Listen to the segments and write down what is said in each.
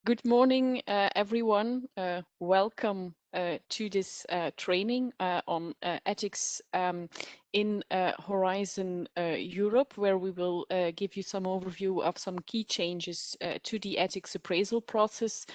Good morning, everyone. Welcome to this training on ethics in Horizon Europe, where we will give you some overview of some key changes to the ethics appraisal process,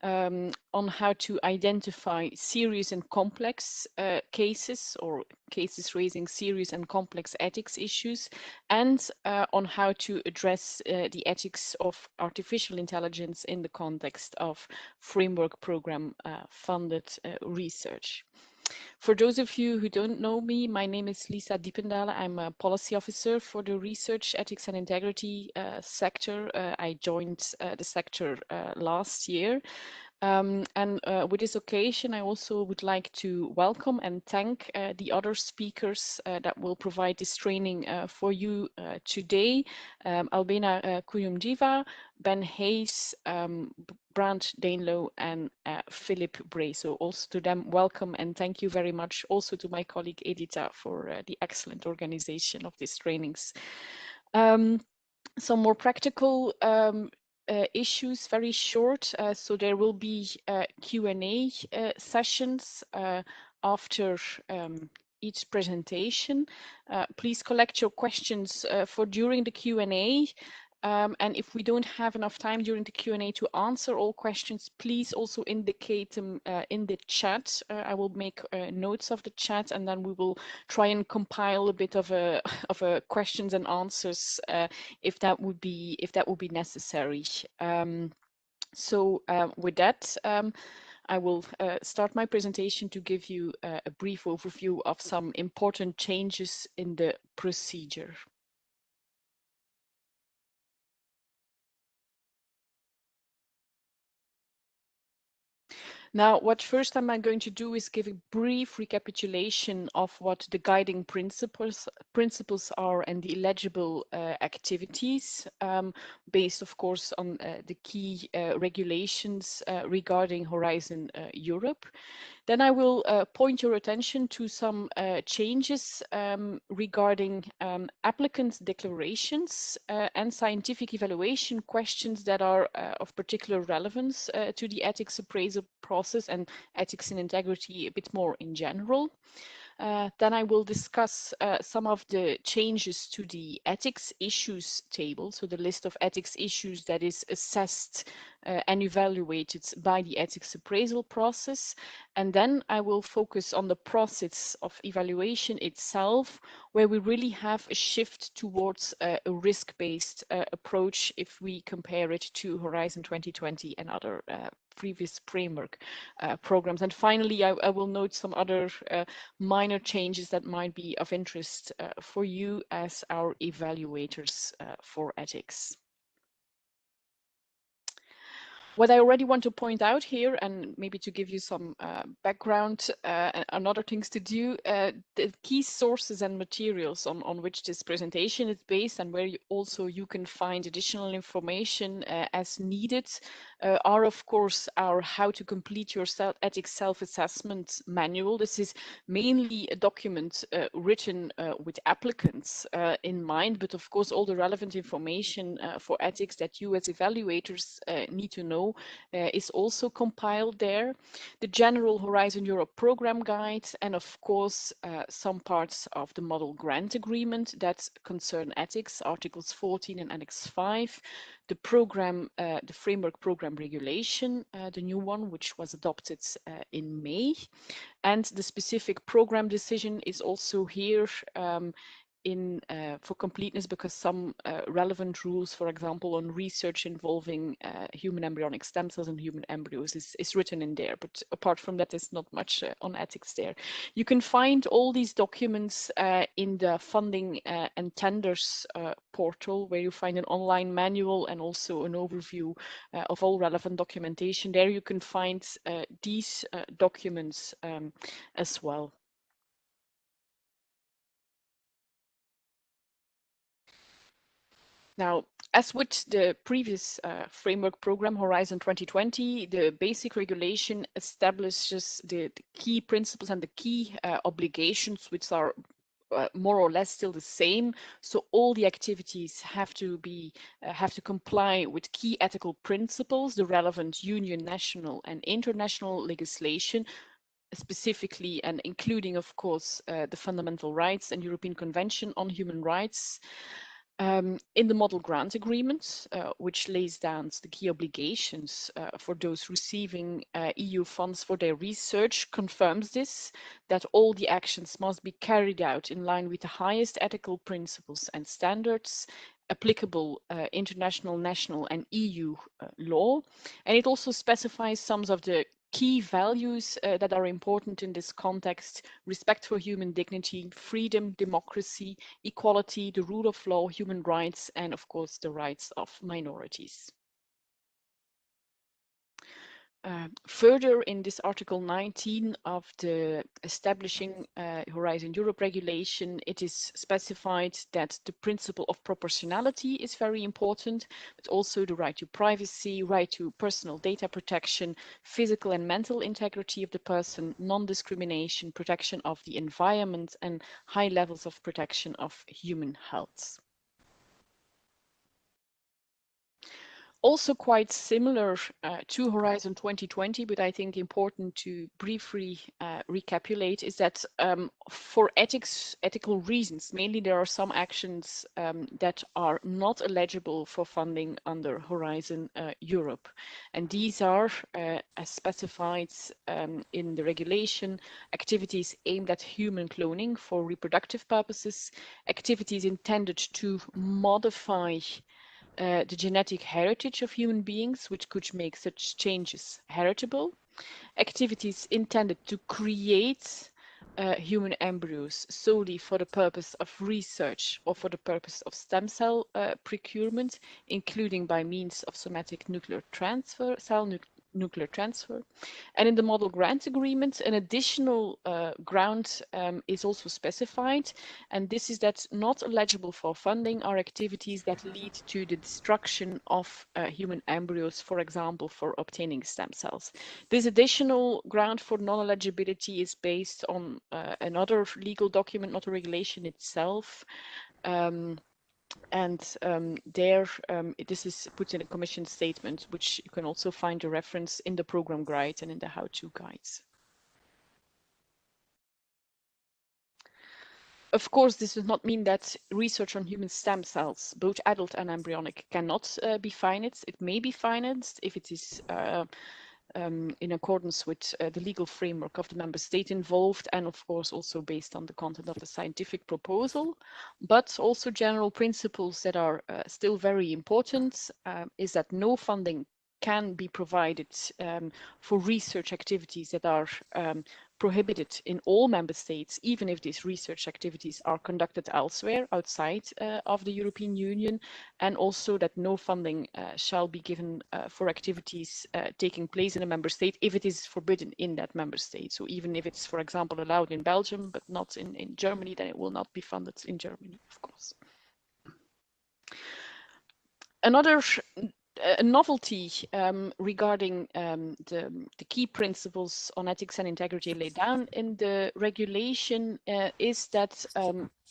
on how to identify serious and complex cases or cases raising serious and complex ethics issues, and on how to address the ethics of artificial intelligence in the context of framework program funded research. For those of you who don't know me, my name is Lisa Diependalen. I'm a policy officer for the research, ethics and integrity sector. I joined the sector last year. With this occasion, I also would like to welcome and thank the other speakers that will provide this training for you today. Albena Kuyumjiva, Ben Hayes, Brant Danelo, and Philip Bray. So also to them, welcome and thank you very much. Also to my colleague Edita for the excellent organization of these trainings. Some more practical issues, very short. So there will be Q&A sessions after each presentation. Please collect your questions for during the Q&A. And if we don't have enough time during the Q&A to answer all questions, please also indicate them in the chat. I will make notes of the chat, and then we will try and compile a bit of a questions and answers if that would be necessary. With that, I will start my presentation to give you a brief overview of some important changes in the procedure. Now, what first I'm going to do is give a brief recapitulation of what the guiding principles are and the eligible activities, based, of course, on the key regulations regarding Horizon Europe. Then I will point your attention to some changes regarding applicants' declarations and scientific evaluation questions that are of particular relevance to the ethics appraisal process and ethics and integrity a bit more in general. Then I will discuss some of the changes to the ethics issues table, so the list of ethics issues that is assessed and evaluated by the ethics appraisal process. And then I will focus on the process of evaluation itself, where we really have a shift towards a risk-based approach if we compare it to Horizon 2020 and other previous framework programs. And finally, I will note some other minor changes that might be of interest for you as our evaluators for ethics. What I already want to point out here, and maybe to give you some background and other things to do, the key sources and materials on which this presentation is based and where you can find additional information as needed are, of course, our How to Complete Your Ethics Self-Assessment manual. This is mainly a document written with applicants in mind, but of course all the relevant information for ethics that you as evaluators need to know is also compiled there. The general Horizon Europe program guide, and of course some parts of the model grant agreement that concern ethics, articles 14 and annex 5, the program, the framework program regulation, the new one, which was adopted in May, and the specific program decision is also here for completeness, because some relevant rules, for example, on research involving human embryonic stem cells and human embryos is written in there. But apart from that, there's not much on ethics there. You can find all these documents in the funding and tenders portal, where you find an online manual and also an overview of all relevant documentation. There you can find these documents as well. Now, as with the previous framework program, Horizon 2020, the basic regulation establishes the key principles and the key obligations which are more or less still the same. So all the activities have to comply with key ethical principles, the relevant union, national and international legislation, specifically and including, of course, the fundamental rights and European Convention on Human Rights. In the model grant agreement, which lays down the key obligations for those receiving EU funds for their research, confirms this, that all the actions must be carried out in line with the highest ethical principles and standards, applicable international, national and EU law. And it also specifies some of the key values that are important in this context: respect for human dignity, freedom, democracy, equality, the rule of law, human rights, and of course the rights of minorities. Further, in this Article 19 of the Establishing Horizon Europe regulation, it is specified that the principle of proportionality is very important, but also the right to privacy, right to personal data protection, physical and mental integrity of the person, non-discrimination, protection of the environment, and high levels of protection of human health. Also quite similar to Horizon 2020, but I think important to briefly recapitulate, is that for ethical reasons, mainly there are some actions that are not eligible for funding under Horizon Europe. And these are, as specified in the regulation, activities aimed at human cloning for reproductive purposes, activities intended to modify the genetic heritage of human beings, which could make such changes heritable, activities intended to create human embryos solely for the purpose of research or for the purpose of stem cell procurement, including by means of somatic nuclear transfer, nuclear transfer. And in the model grant agreement, an additional ground is also specified, and this is that not eligible for funding are activities that lead to the destruction of human embryos, for example, for obtaining stem cells. This additional ground for non-eligibility is based on another legal document, not a regulation itself. This is put in a Commission statement, which you can also find a reference in the program guide and in the how-to guides. Of course, this does not mean that research on human stem cells, both adult and embryonic, cannot be financed. It may be financed if it is in accordance with the legal framework of the member state involved, and of course also based on the content of the scientific proposal. But also general principles that are still very important is that no funding can be provided for research activities that are prohibited in all member states, even if these research activities are conducted elsewhere outside of the European Union, and also that no funding shall be given for activities taking place in a member state if it is forbidden in that member state. So even if it's, for example, allowed in Belgium but not in Germany, then it will not be funded in Germany, of course. Another novelty regarding the key principles on ethics and integrity laid down in the regulation is that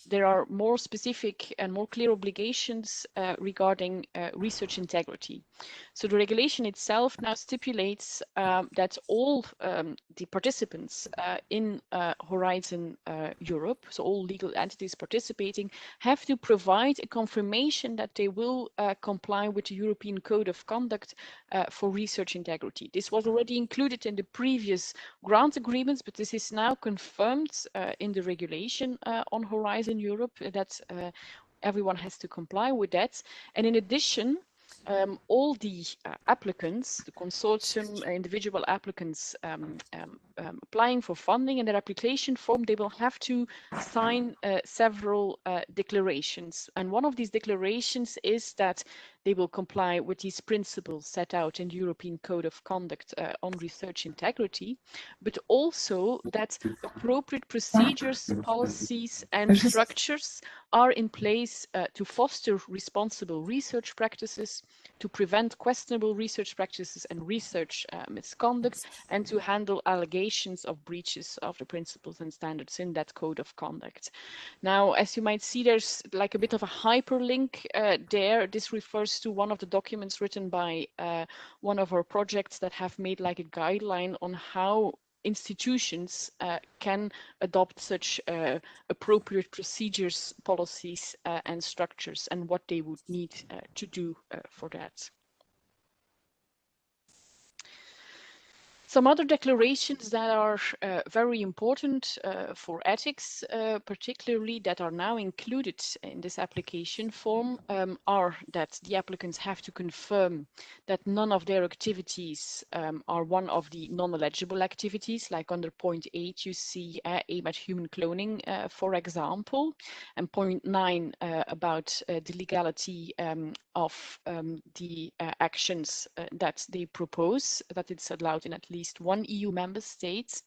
there are more specific and more clear obligations regarding research integrity. So the regulation itself now stipulates that all the participants in Horizon Europe, so all legal entities participating, have to provide a confirmation that they will comply with the European Code of Conduct for research integrity. This was already included in the previous grant agreements, but this is now confirmed in the regulation on Horizon Europe, that everyone has to comply with that. And in addition, all the applicants, the consortium, individual applicants applying for funding, in their application form, they will have to sign several declarations. And one of these declarations is that they will comply with these principles set out in the European Code of Conduct on research integrity, but also that appropriate procedures, policies, and structures are in place to foster responsible research practices, to prevent questionable research practices and research misconduct, and to handle allegations declarations of breaches of the principles and standards in that code of conduct. Now, as you might see, there's like a bit of a hyperlink there. This refers to one of the documents written by one of our projects that have made like a guideline on how institutions can adopt such appropriate procedures, policies, and structures, and what they would need to do for that. Some other declarations that are very important for ethics, particularly that are now included in this application form, are that the applicants have to confirm that none of their activities are one of the non-eligible activities, like under point 8 you see aim at human cloning, for example, and point 9 about the legality of the actions that they propose, that it's allowed in at least one EU member state.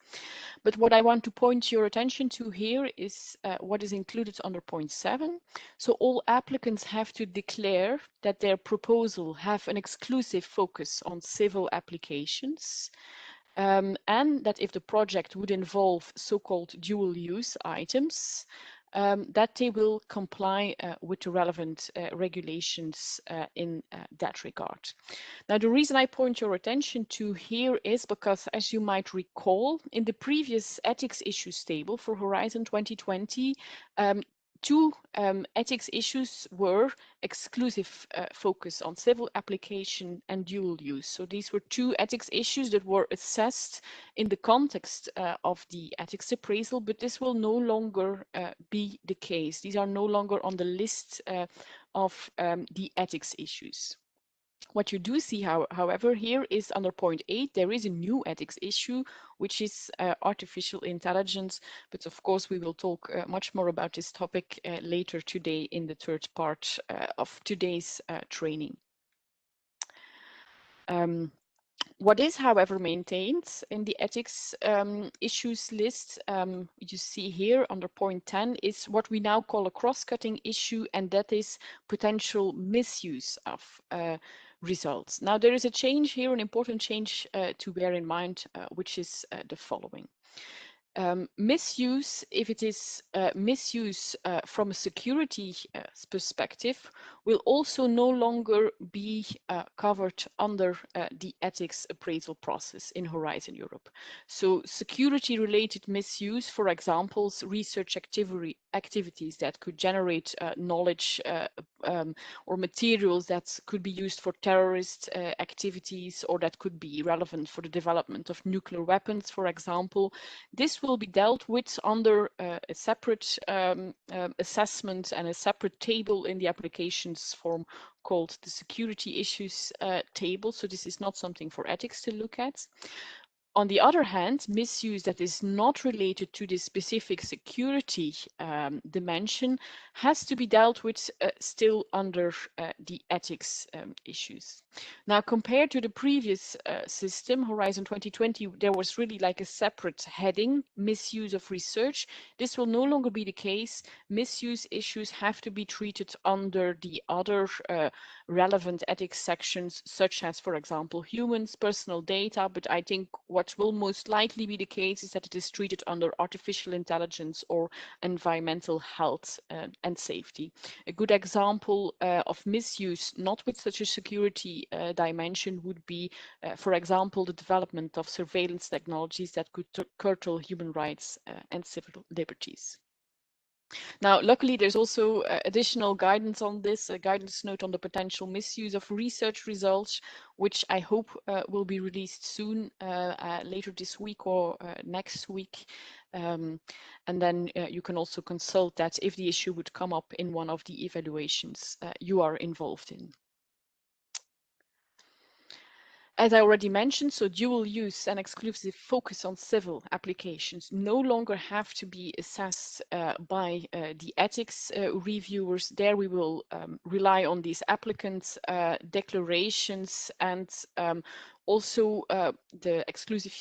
But what I want to point your attention to here is what is included under point 7. So all applicants have to declare that their proposal have an exclusive focus on civil applications, and that if the project would involve so-called dual use items, that they will comply with the relevant regulations in that regard. Now, the reason I point your attention to here is because, as you might recall, in the previous ethics issues table for Horizon 2020, two ethics issues were exclusive focus on civil application and dual use. So these were two ethics issues that were assessed in the context of the ethics appraisal, but this will no longer be the case. These are no longer on the list of the ethics issues. What you do see, however, here is under point 8, there is a new ethics issue, which is artificial intelligence. But of course, we will talk much more about this topic later today in the third part of today's training. What is, however, maintained in the ethics issues list, you see here under point 10, is what we now call a cross-cutting issue, and that is potential misuse of results. Now, there is a change here, an important change to bear in mind, which is the following. Misuse, if it is misuse from a security perspective, will also no longer be covered under the ethics appraisal process in Horizon Europe. So security-related misuse, for example, research activities that could generate knowledge or materials that could be used for terrorist activities, or that could be relevant for the development of nuclear weapons, for example. This will be dealt with under a separate assessment and a separate table in the applications form called the security issues table. So this is not something for ethics to look at. On the other hand, misuse that is not related to this specific security dimension has to be dealt with still under the ethics issues. Now, compared to the previous system, Horizon 2020, there was really like a separate heading, misuse of research. This will no longer be the case. Misuse issues have to be treated under the other relevant ethics sections, such as, for example, humans, personal data. But I think what will most likely be the case is that it is treated under artificial intelligence or environmental health and safety. A good example of misuse, not with such a security dimension, would be, for example, the development of surveillance technologies that could curtail human rights and civil liberties. Now, luckily, there's also additional guidance on this, a guidance note on the potential misuse of research results, which I hope will be released soon, later this week or next week. And then you can also consult that if the issue would come up in one of the evaluations you are involved in. As I already mentioned, so dual use and exclusive focus on civil applications no longer have to be assessed by the ethics reviewers. There we will rely on these applicants' declarations, and Also, the exclusive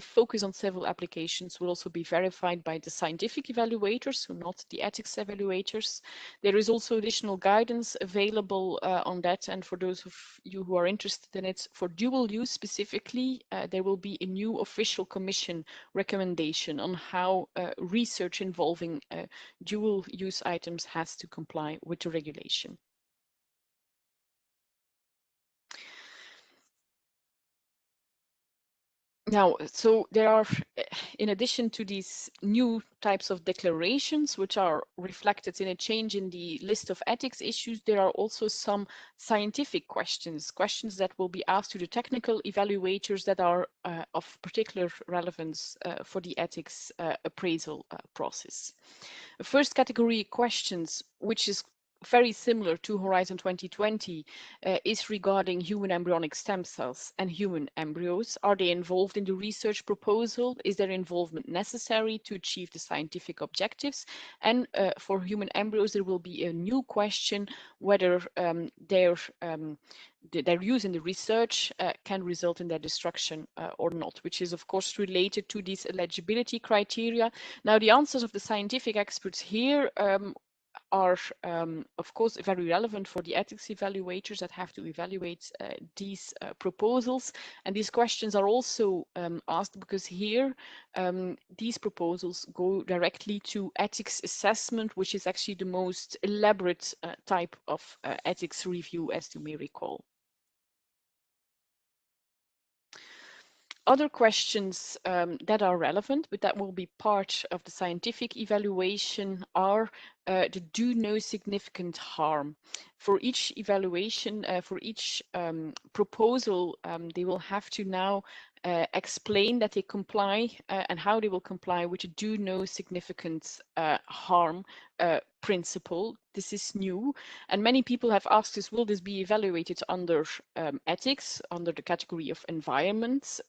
focus on several applications will also be verified by the scientific evaluators, so not the ethics evaluators. There is also additional guidance available on that, and for those of you who are interested in it, for dual use specifically, there will be a new official commission recommendation on how research involving dual use items has to comply with the regulation. Now, so there are, in addition to these new types of declarations, which are reflected in a change in the list of ethics issues, there are also some scientific questions that will be asked to the technical evaluators that are of particular relevance for the ethics appraisal process. The first category questions, which is very similar to Horizon 2020, is regarding human embryonic stem cells and human embryos. Are they involved in the research proposal? Is their involvement necessary to achieve the scientific objectives? And for human embryos, there will be a new question whether their use in the research can result in their destruction or not, which is of course related to these eligibility criteria. Now, the answers of the scientific experts here are of course very relevant for the ethics evaluators that have to evaluate these proposals, and these questions are also asked because here these proposals go directly to ethics assessment, which is actually the most elaborate type of ethics review, as you may recall. Other questions that are relevant, but that will be part of the scientific evaluation, are the do no significant harm. For each evaluation, for each proposal, they will have to now explain that they comply and how they will comply with the do no significant harm principle. This is new, and many people have asked us, will this be evaluated under ethics, under the category of environment?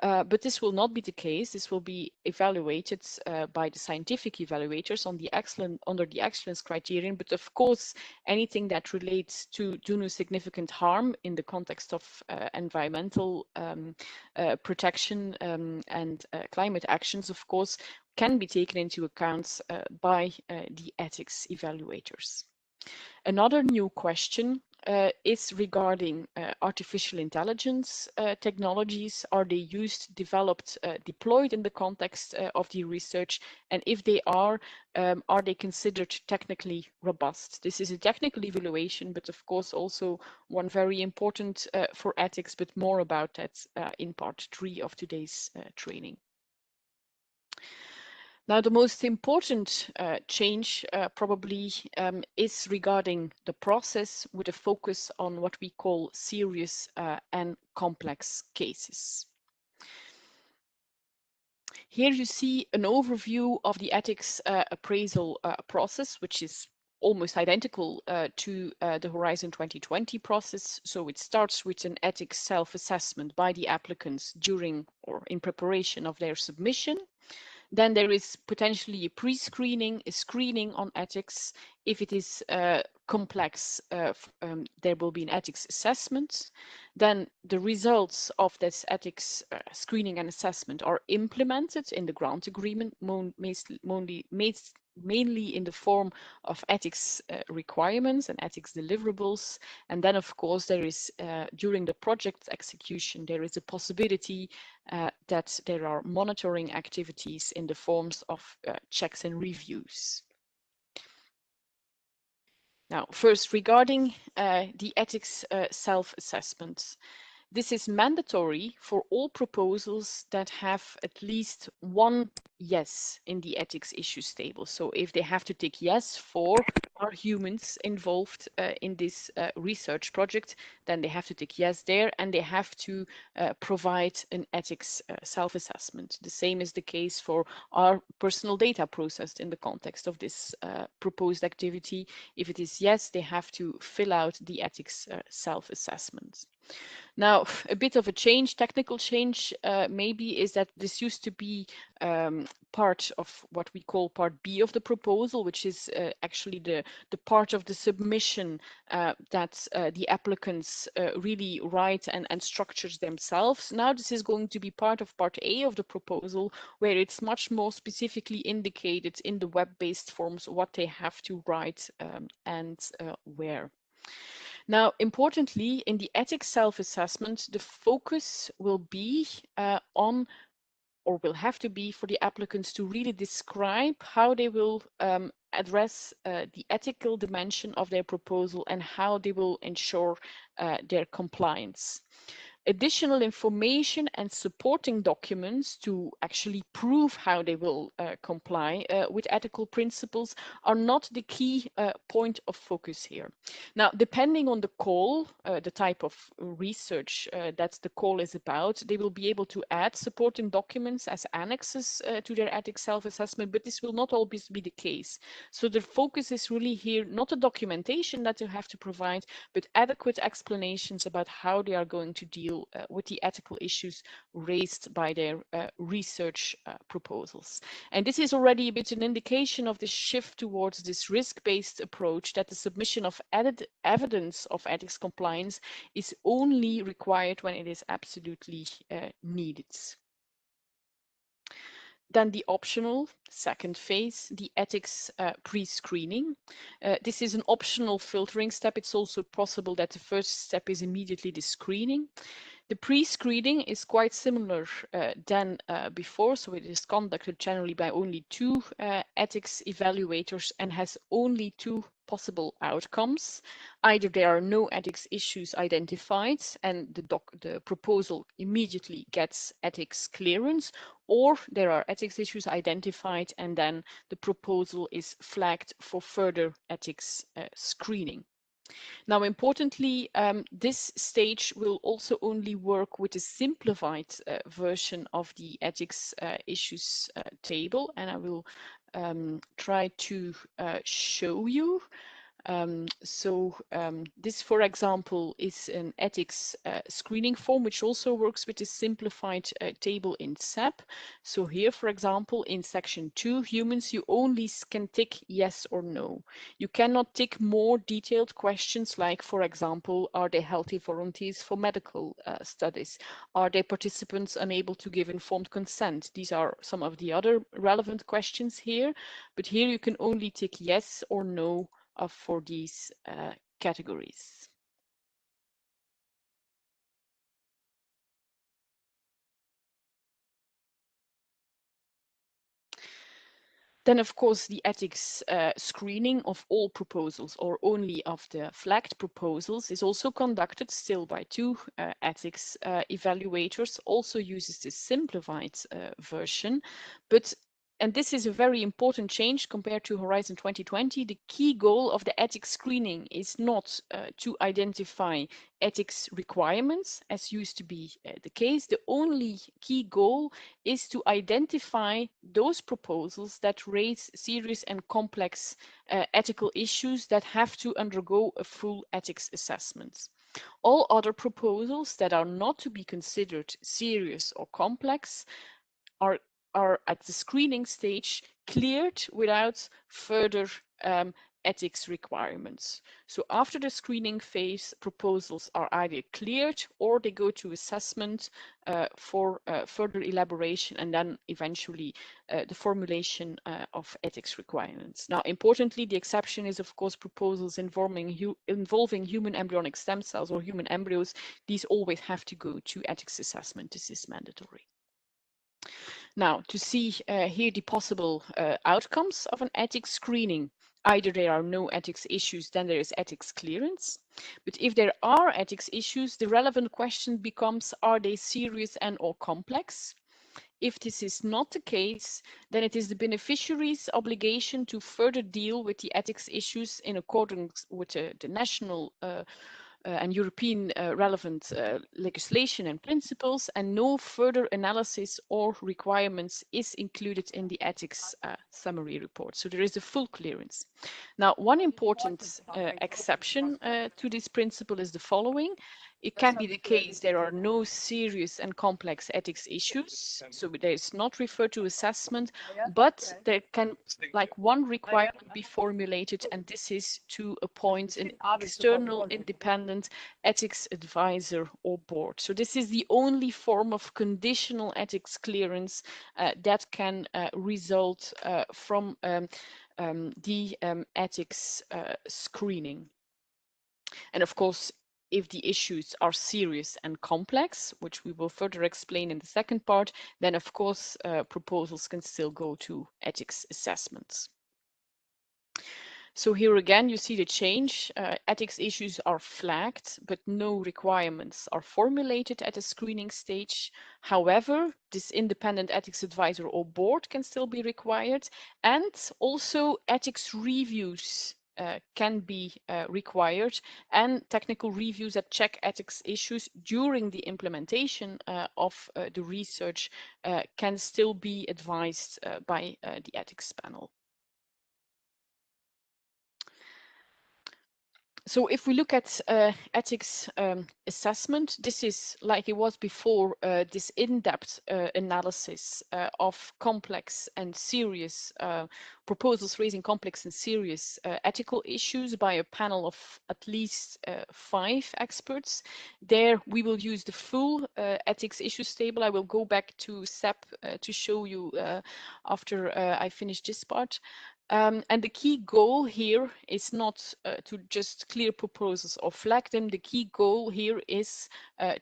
But this will not be the case. This will be evaluated by the scientific evaluators under the excellence criterion. But of course, anything that relates to do no significant harm in the context of environmental protection and climate actions, of course, can be taken into account by the ethics evaluators. Another new question is regarding artificial intelligence technologies. Are they used, developed, deployed in the context of the research? And if they are they considered technically robust? This is a technical evaluation, but of course also one very important for ethics, but more about that in part 3 of today's training. Now, the most important change probably is regarding the process, with a focus on what we call serious and complex cases. Here you see an overview of the ethics appraisal process, which is almost identical to the Horizon 2020 process. So it starts with an ethics self-assessment by the applicants during or in preparation of their submission. Then there is potentially a pre-screening, a screening on ethics. If it is complex, there will be an ethics assessment. Then the results of this ethics screening and assessment are implemented in the grant agreement, mainly in the form of ethics requirements and ethics deliverables. And then, of course, there is, during the project execution, there is a possibility that there are monitoring activities in the forms of checks and reviews. Now, first, regarding the ethics self-assessment. This is mandatory for all proposals that have at least one yes in the ethics issues table. So if they have to tick yes for are humans involved in this research project, then they have to tick yes there, and they have to provide an ethics self-assessment. The same is the case for our personal data processed in the context of this proposed activity. If it is yes, they have to fill out the ethics self-assessment. Now, a bit of a change, technical change, maybe, is that this used to be part of what we call part B of the proposal, which is actually the part of the submission that the applicants really write and structures themselves. Now this is going to be part of part A of the proposal, where it's much more specifically indicated in the web-based forms what they have to write and where. Now, importantly, in the ethics self-assessment, the focus will be on, or will have to be, for the applicants to really describe how they will address the ethical dimension of their proposal and how they will ensure their compliance. Additional information and supporting documents to actually prove how they will comply with ethical principles are not the key point of focus here. Now, depending on the call, the type of research that the call is about, they will be able to add supporting documents as annexes to their ethics self-assessment, but this will not always be the case. So the focus is really here not the documentation that you have to provide, but adequate explanations about how they are going to deal with the ethical issues raised by their research proposals. And this is already a bit an indication of the shift towards this risk-based approach, that the submission of evidence of ethics compliance is only required when it is absolutely needed. Then the optional second phase, the ethics pre-screening. This is an optional filtering step. It's also possible that the first step is immediately the screening. The pre-screening is quite similar than before, so it is conducted generally by only two ethics evaluators and has only two possible outcomes. Either there are no ethics issues identified and the proposal immediately gets ethics clearance, or there are ethics issues identified and then the proposal is flagged for further ethics screening. Now, importantly, this stage will also only work with a simplified version of the ethics issues table, and I will try to show you. This, for example, is an ethics screening form, which also works with a simplified table in SAP. So here, for example, in section 2, humans, you only can tick yes or no. You cannot tick more detailed questions like, for example, are they healthy volunteers for medical studies? Are they participants unable to give informed consent? These are some of the other relevant questions here, but here you can only tick yes or no for these categories. Then, of course, the ethics screening of all proposals or only of the flagged proposals is also conducted still by two ethics evaluators, also uses the simplified version, but and this is a very important change compared to Horizon 2020. The key goal of the ethics screening is not to identify ethics requirements, as used to be the case. The only key goal is to identify those proposals that raise serious and complex ethical issues that have to undergo a full ethics assessment. All other proposals that are not to be considered serious or complex are at the screening stage cleared without further ethics requirements. So after the screening phase, proposals are either cleared or they go to assessment for further elaboration and then eventually the formulation of ethics requirements. Now, importantly, the exception is, of course, proposals involving human embryonic stem cells or human embryos. These always have to go to ethics assessment. This is mandatory. Now, to see here the possible outcomes of an ethics screening, either there are no ethics issues, then there is ethics clearance. But if there are ethics issues, the relevant question becomes, are they serious and or complex? If this is not the case, then it is the beneficiary's obligation to further deal with the ethics issues in accordance with the national and European relevant legislation and principles, and no further analysis or requirements is included in the ethics summary report. So there is a full clearance. Now, one important exception to this principle is the following. It can be the case there are no serious and complex ethics issues, so there is not referred to assessment, but there can, like, one requirement be formulated, and this is to appoint an external independent ethics advisor or board. So this is the only form of conditional ethics clearance that can result from the ethics screening. And of course, if the issues are serious and complex, which we will further explain in the second part, then of course proposals can still go to ethics assessments. So here again, you see the change. Ethics issues are flagged, but no requirements are formulated at a screening stage. However, this independent ethics advisor or board can still be required, and also ethics reviews can be required, and technical reviews that check ethics issues during the implementation of the research can still be advised by the ethics panel. So if we look at ethics assessment, this is like it was before, this in-depth analysis of complex and serious proposals raising complex and serious ethical issues by a panel of at least 5 experts. There we will use the full ethics issues table. I will go back to SEP to show you after I finish this part. And the key goal here is not to just clear proposals or flag them. The key goal here is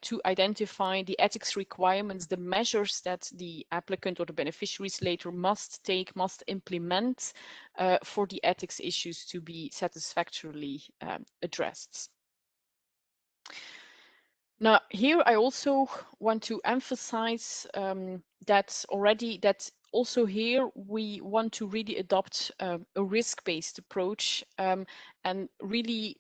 to identify the ethics requirements, the measures that the applicant or the beneficiaries later must take, must implement for the ethics issues to be satisfactorily addressed. Now, here I also want to emphasize that also here we want to really adopt a risk-based approach and really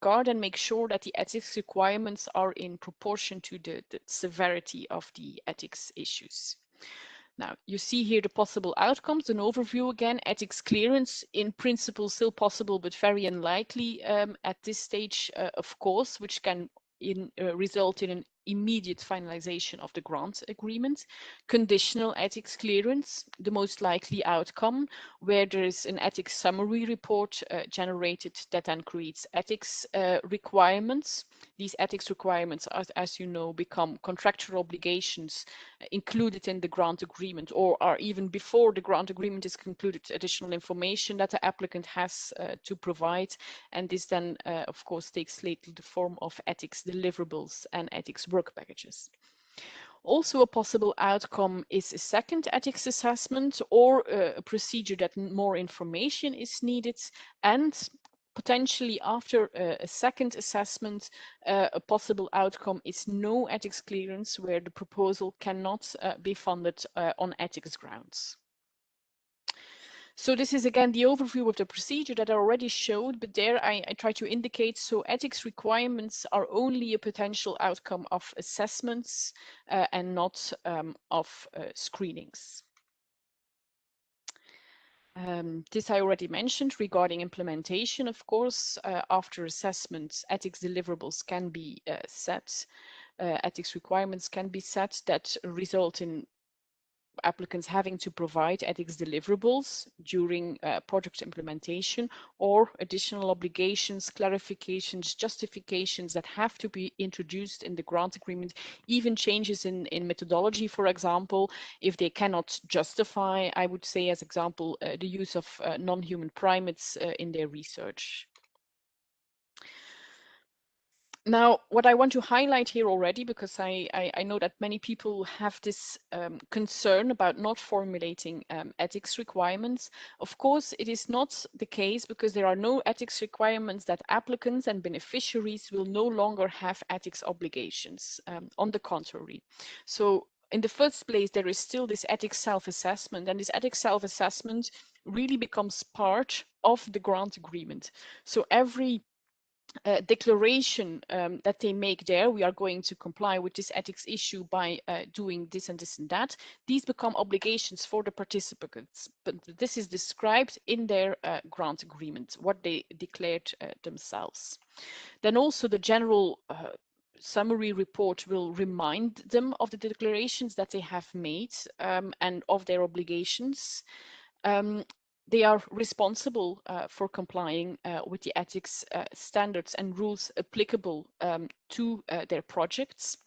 guard and make sure that the ethics requirements are in proportion to the severity of the ethics issues. Now, you see here the possible outcomes, an overview again. Ethics clearance, in principle, still possible, but very unlikely at this stage, of course, which can result in an immediate finalization of the grant agreement. Conditional ethics clearance, the most likely outcome, where there is an ethics summary report generated that then creates ethics requirements. These ethics requirements, as you know, become contractual obligations included in the grant agreement, or are even before the grant agreement is concluded, additional information that the applicant has to provide. And this then, of course, takes later the form of ethics deliverables and ethics work packages. Also, a possible outcome is a second ethics assessment or a procedure that more information is needed, and potentially after a second assessment, a possible outcome is no ethics clearance where the proposal cannot be funded on ethics grounds. So this is again the overview of the procedure that I already showed, but there I try to indicate, so ethics requirements are only a potential outcome of assessments and not of screenings. This I already mentioned regarding implementation. Of course, after assessments, ethics deliverables can be set, ethics requirements can be set that result in applicants having to provide ethics deliverables during project implementation, or additional obligations, clarifications, justifications that have to be introduced in the grant agreement, even changes in methodology, for example, if they cannot justify, I would say as example, the use of non-human primates in their research. Now, what I want to highlight here already, because I know that many people have this concern about not formulating ethics requirements. Of course, it is not the case, because there are no ethics requirements that applicants and beneficiaries will no longer have ethics obligations. On the contrary. So in the first place, there is still this ethics self-assessment, and this ethics self-assessment really becomes part of the grant agreement. So every declaration that they make there, we are going to comply with this ethics issue by doing this and this and that, these become obligations for the participants, but this is described in their grant agreement, what they declared themselves. Then also the general summary report will remind them of the declarations that they have made and of their obligations. They are responsible for complying with the ethics standards and rules applicable to their projects.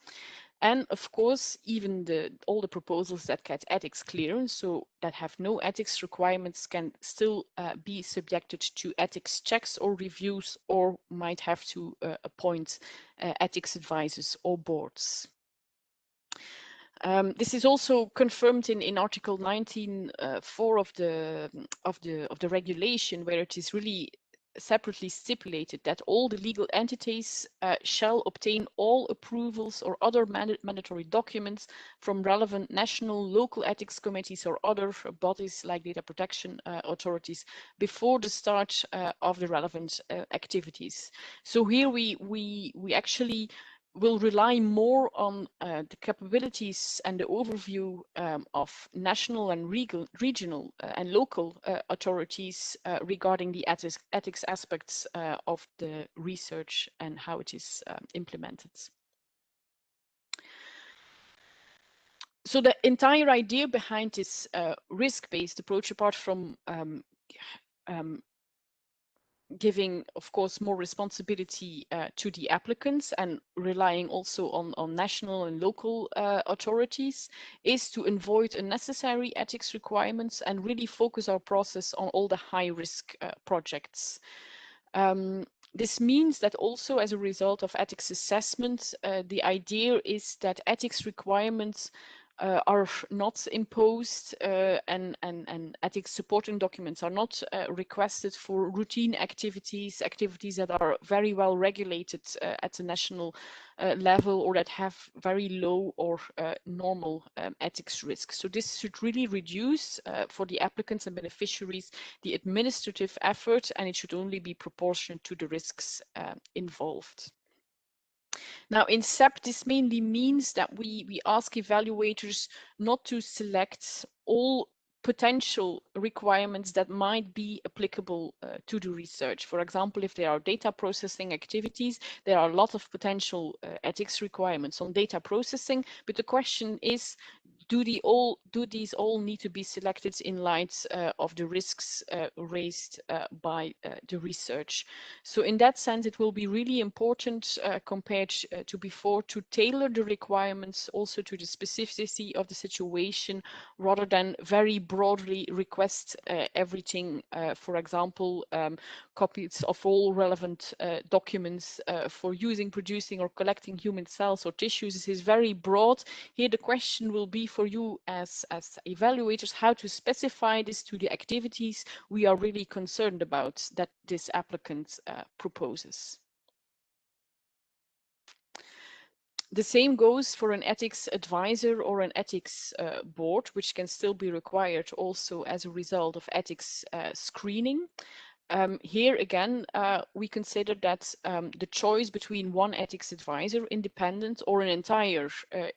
And of course, even all the proposals that get ethics clearance, so that have no ethics requirements, can still be subjected to ethics checks or reviews, or might have to appoint ethics advisors or boards. This is also confirmed in Article 19.4 of the regulation, where it is really separately stipulated that all the legal entities shall obtain all approvals or other mandatory documents from relevant national, local ethics committees or other bodies like data protection authorities before the start of the relevant activities. So here we actually will rely more on the capabilities and the overview of national and regional and local authorities regarding the ethics aspects of the research and how it is implemented. So the entire idea behind this risk-based approach, apart from giving, of course, more responsibility to the applicants and relying also on national and local authorities, is to avoid unnecessary ethics requirements and really focus our process on all the high-risk projects. This means that also as a result of ethics assessment, the idea is that ethics requirements are not imposed and ethics supporting documents are not requested for routine activities that are very well regulated at the national level or that have very low or normal ethics risks. So this should really reduce for the applicants and beneficiaries the administrative effort, and it should only be proportionate to the risks involved. Now, in SEP, this mainly means that we ask evaluators not to select all potential requirements that might be applicable to the research. For example, if there are data processing activities, there are a lot of potential ethics requirements on data processing, but the question is, do these all need to be selected in light of the risks raised by the research? So in that sense, it will be really important compared to before to tailor the requirements also to the specificity of the situation rather than very broadly request everything. For example, copies of all relevant documents for using, producing or collecting human cells or tissues. This is very broad. Here the question will be for you as evaluators how to specify this to the activities we are really concerned about that this applicant proposes. The same goes for an ethics advisor or an ethics board, which can still be required also as a result of ethics screening. Here again, we consider that the choice between one ethics advisor, independent, or an entire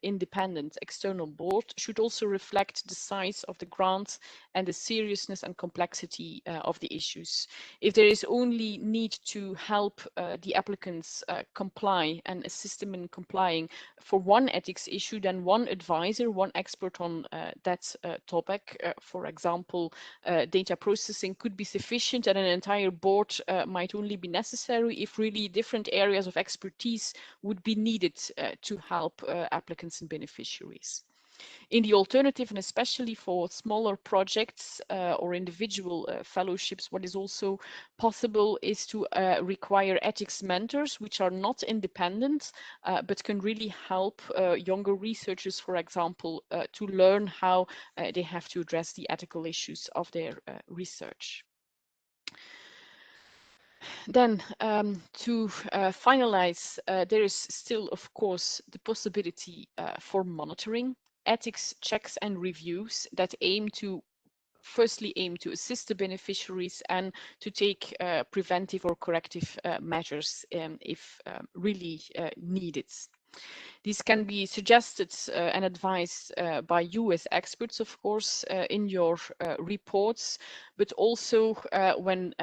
independent external board should also reflect the size of the grant and the seriousness and complexity of the issues. If there is only need to help the applicants comply and assist them in complying for one ethics issue, then one advisor, one expert on that topic, for example, data processing, could be sufficient, and an entire board might only be necessary if really different areas of expertise would be needed to help applicants and beneficiaries. In the alternative, and especially for smaller projects or individual fellowships, what is also possible is to require ethics mentors, which are not independent, but can really help younger researchers, for example, to learn how they have to address the ethical issues of their research. Then to finalize, there is still, of course, the possibility for monitoring, ethics checks and reviews that firstly aim to assist the beneficiaries and to take preventive or corrective measures if really needed. These can be suggested and advised by you as experts, of course, in your reports, but also when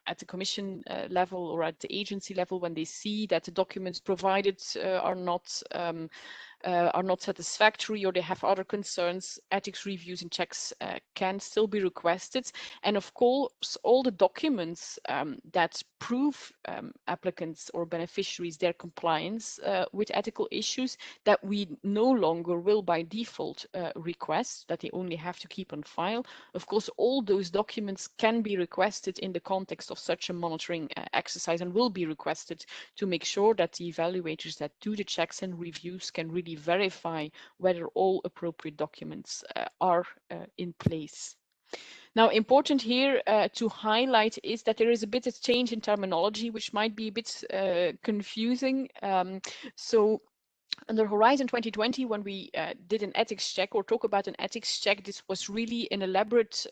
at the Commission level or at the agency level, when they see that the documents provided are not satisfactory or they have other concerns, ethics reviews and checks can still be requested. And of course, all the documents that prove applicants or beneficiaries their compliance with ethical issues that we no longer will by default request, that they only have to keep on file. Of course, all those documents can be requested in the context of such a monitoring exercise and will be requested to make sure that the evaluators that do the checks and reviews can really verify whether all appropriate documents are in place. Now, important here to highlight is that there is a bit of change in terminology, which might be a bit confusing. So under Horizon 2020, when we did an ethics check or talk about an ethics check, this was really an elaborate,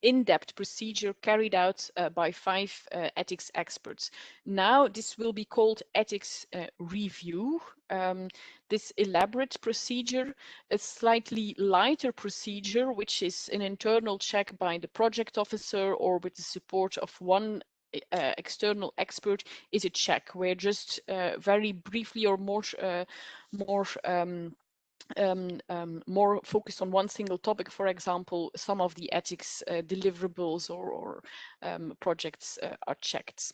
in-depth procedure carried out by 5 ethics experts. Now this will be called ethics review. This elaborate procedure, a slightly lighter procedure, which is an internal check by the project officer or with the support of one external expert, is a check where just very briefly or more focused on one single topic, for example, some of the ethics deliverables or projects are checked.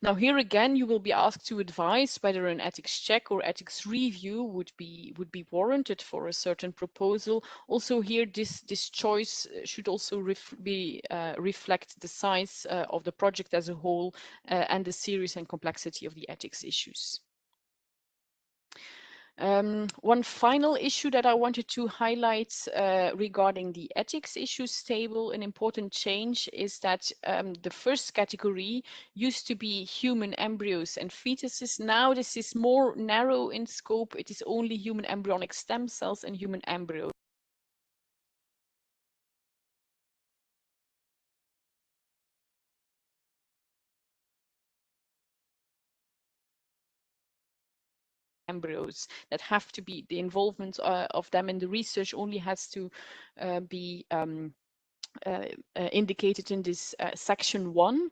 Now, here again, you will be asked to advise whether an ethics check or ethics review would be warranted for a certain proposal. Also, here, this choice should also reflect the size of the project as a whole and the seriousness and complexity of the ethics issues. One final issue that I wanted to highlight regarding the ethics issues table, an important change is that the first category used to be human embryos and fetuses. Now this is more narrow in scope. It is only human embryonic stem cells and human embryos. Embryos that have to be, the involvement of them in the research only has to be indicated in this section 1.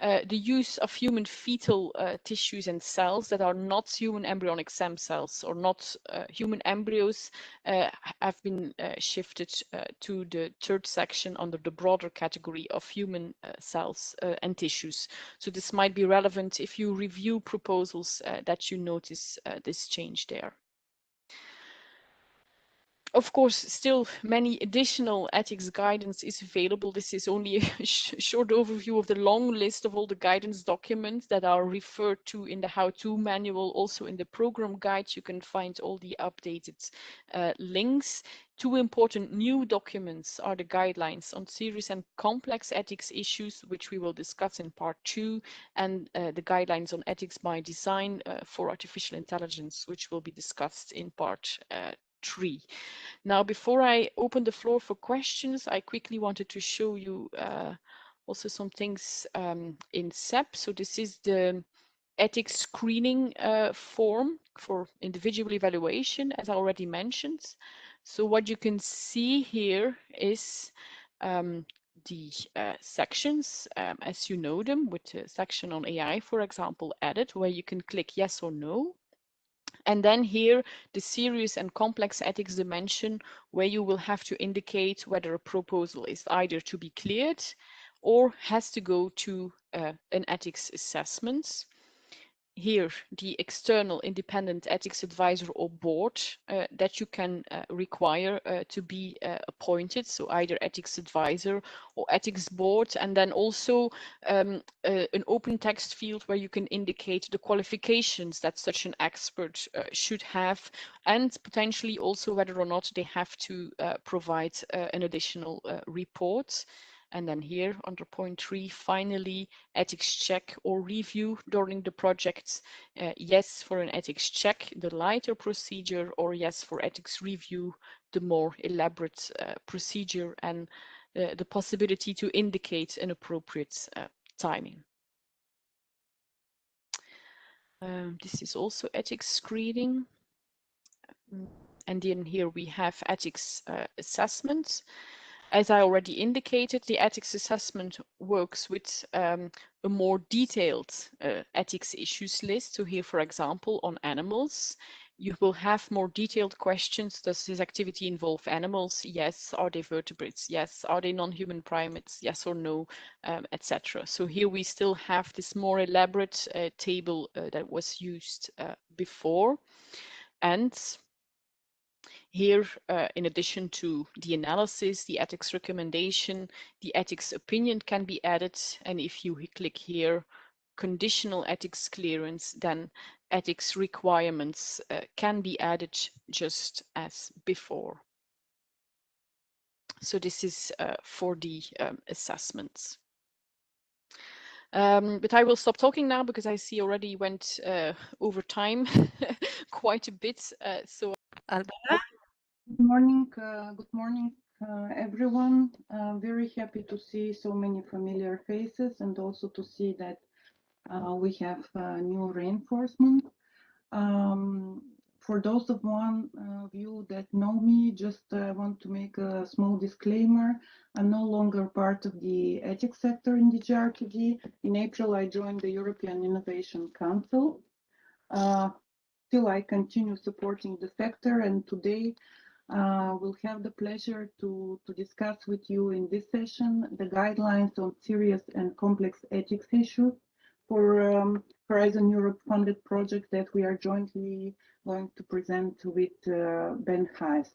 The use of human fetal tissues and cells that are not human embryonic stem cells or not human embryos have been shifted to the 3rd section under the broader category of human cells and tissues. So this might be relevant if you review proposals that you notice this change there. Of course, still many additional ethics guidance is available. This is only a short overview of the long list of all the guidance documents that are referred to in the how-to manual. Also in the program guide, you can find all the updated links. 2 important new documents are the guidelines on serious and complex ethics issues, which we will discuss in part 2, and the guidelines on ethics by design for artificial intelligence, which will be discussed in part 3. Now, before I open the floor for questions, I quickly wanted to show you also some things in SEP. So this is the ethics screening form for individual evaluation, as I already mentioned. So what you can see here is the sections as you know them, with the section on AI, for example, added, where you can click yes or no. And then here, the serious and complex ethics dimension, where you will have to indicate whether a proposal is either to be cleared or has to go to an ethics assessment. Here, the external independent ethics advisor or board that you can require to be appointed, so either ethics advisor or ethics board, and then also an open text field where you can indicate the qualifications that such an expert should have, and potentially also whether or not they have to provide an additional report. And then here under point 3, finally, ethics check or review during the project. Yes for an ethics check, the lighter procedure, or yes for ethics review, the more elaborate procedure, and the possibility to indicate an appropriate timing. This is also ethics screening. And then here we have ethics assessments. As I already indicated, the ethics assessment works with a more detailed ethics issues list. So here, for example, on animals, you will have more detailed questions. Does this activity involve animals? Yes. Are they vertebrates? Yes. Are they non-human primates? Yes or no, etc. So here we still have this more elaborate table that was used before. And here, in addition to the analysis, the ethics recommendation, the ethics opinion can be added. And if you click here, conditional ethics clearance, then ethics requirements can be added just as before. So this is for the assessments. But I will stop talking now because I see already went over time quite a bit. So Albana? Good morning, everyone. Very happy to see so many familiar faces and also to see that we have new reinforcement. For those of you that know me, just want to make a small disclaimer. I'm no longer part of the ethics sector in the GRPD. In April, I joined the European Innovation Council. Still, I continue supporting the sector, and today we'll have the pleasure to discuss with you in this session the guidelines on serious and complex ethics issues for Horizon Europe funded project that we are jointly going to present with Ben Hayes.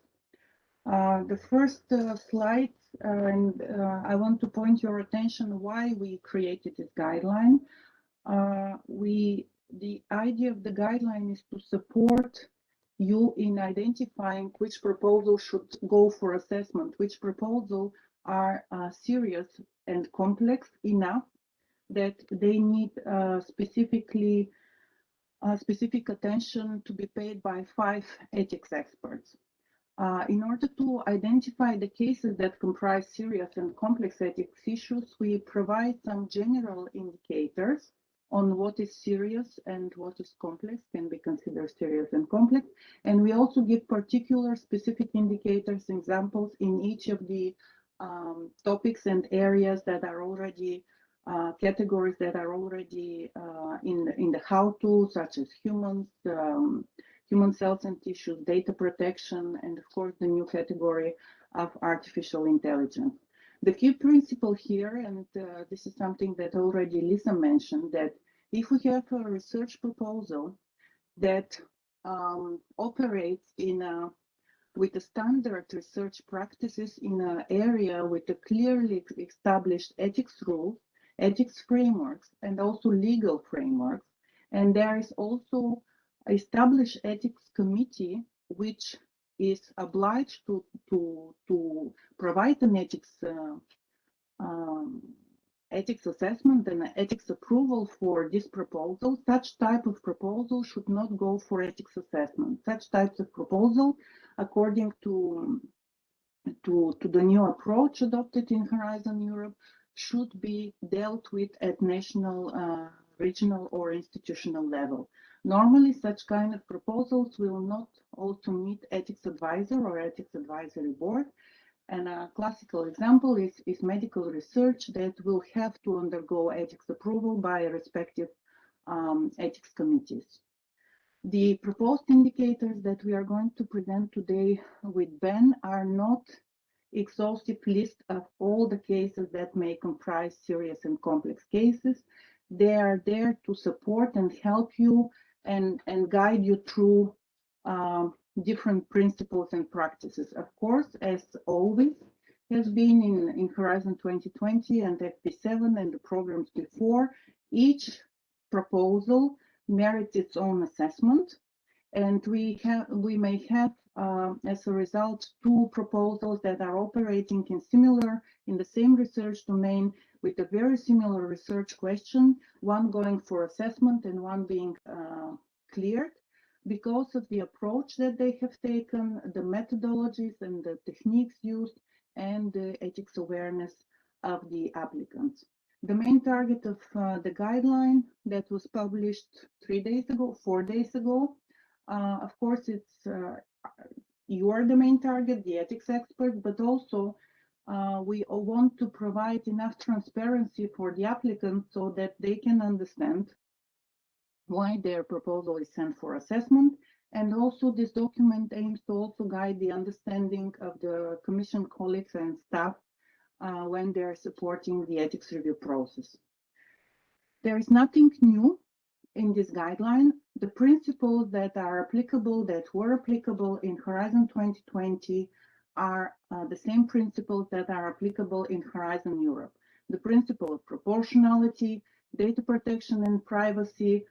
The first slide, and I want to point your attention why we created this guideline. The idea of the guideline is to support you in identifying which proposal should go for assessment, which proposal are serious and complex enough that they need specific attention to be paid by 5 ethics experts. In order to identify the cases that comprise serious and complex ethics issues, we provide some general indicators on what is serious and what is complex, can be considered serious and complex. And we also give particular specific indicators, examples in each of the topics and areas that are already categories that are already in the how-to, such as humans, human cells and tissues, data protection, and of course the new category of artificial intelligence. The key principle here, and this is something that already Lisa mentioned, that if we have a research proposal that operates with the standard research practices in an area with a clearly established ethics rules, ethics frameworks, and also legal frameworks, and there is also established ethics committee which is obliged to provide an ethics assessment and ethics approval for this proposal. Such type of proposal should not go for ethics assessment. Such types of proposal, according to the new approach adopted in Horizon Europe, should be dealt with at national, regional, or institutional level. Normally, such kind of proposals will not also meet ethics advisor or ethics advisory board. And a classical example is medical research that will have to undergo ethics approval by respective ethics committees. The proposed indicators that we are going to present today with Ben are not exhaustive list of all the cases that may comprise serious and complex cases. They are there to support and help you and guide you through different principles and practices. Of course, as always has been in Horizon 2020 and FP7 and the programs before, each proposal merits its own assessment. And we may have, as a result, 2 proposals that are operating in the same research domain with a very similar research question, one going for assessment and one being cleared, because of the approach that they have taken, the methodologies and the techniques used, and the ethics awareness of the applicants. The main target of the guideline that was published 4 days ago, of course, you are the main target, the ethics expert, but also we want to provide enough transparency for the applicant so that they can understand why their proposal is sent for assessment. And also this document aims to also guide the understanding of the Commission colleagues and staff when they're supporting the ethics review process. There is nothing new in this guideline. The principles that are applicable, that were applicable in Horizon 2020 are the same principles that are applicable in Horizon Europe. The principle of proportionality, data protection and privacy,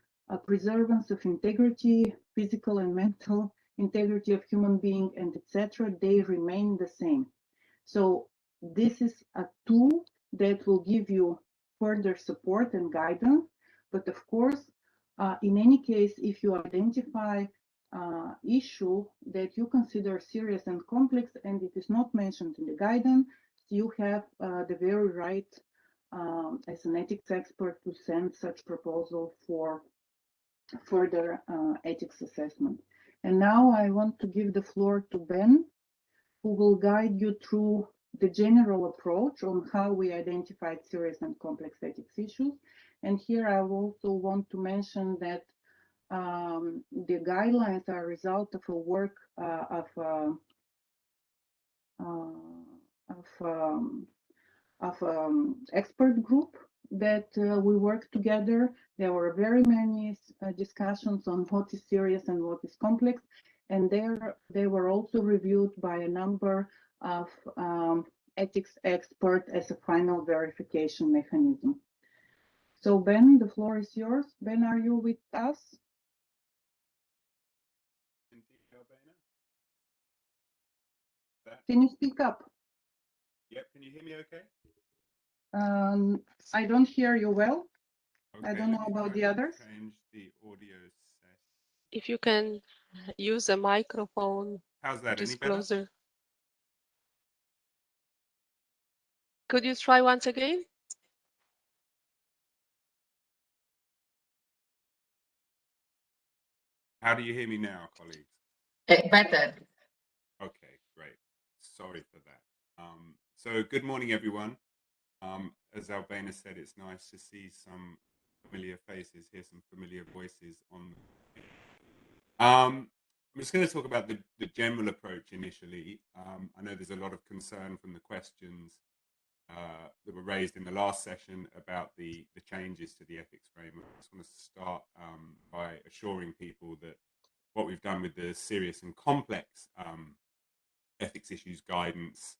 preservance of integrity, physical and mental integrity of human being, and etc., they remain the same. So this is a tool that will give you further support and guidance. But of course, in any case, if you identify issue that you consider serious and complex and it is not mentioned in the guidance, you have the very right as an ethics expert to send such proposal for further ethics assessment. And now I want to give the floor to Ben, who will guide you through the general approach on how we identified serious and complex ethics issues. And here I also want to mention that the guidelines are a result of a work of expert group that we worked together. There were very many discussions on what is serious and what is complex, and they were also reviewed by a number of ethics experts as a final verification mechanism. So Ben, the floor is yours. Ben, are you with us? Can you speak up? Yep, can you hear me okay? I don't hear you well. Okay, I don't know about the others. Change the audio set. If you can use a microphone. How's that? Just Any better? closer. Could you try once again? How do you hear me now, colleagues? Better. Okay, great. Sorry for that. So good morning, everyone. As Albana said, it's nice to see some familiar faces, hear some familiar voices on. I'm just going to talk about the general approach initially. I know there's a lot of concern from the questions that were raised in the last session about the changes to the ethics framework. I just want to start by assuring people that what we've done with the serious and complex ethics issues guidance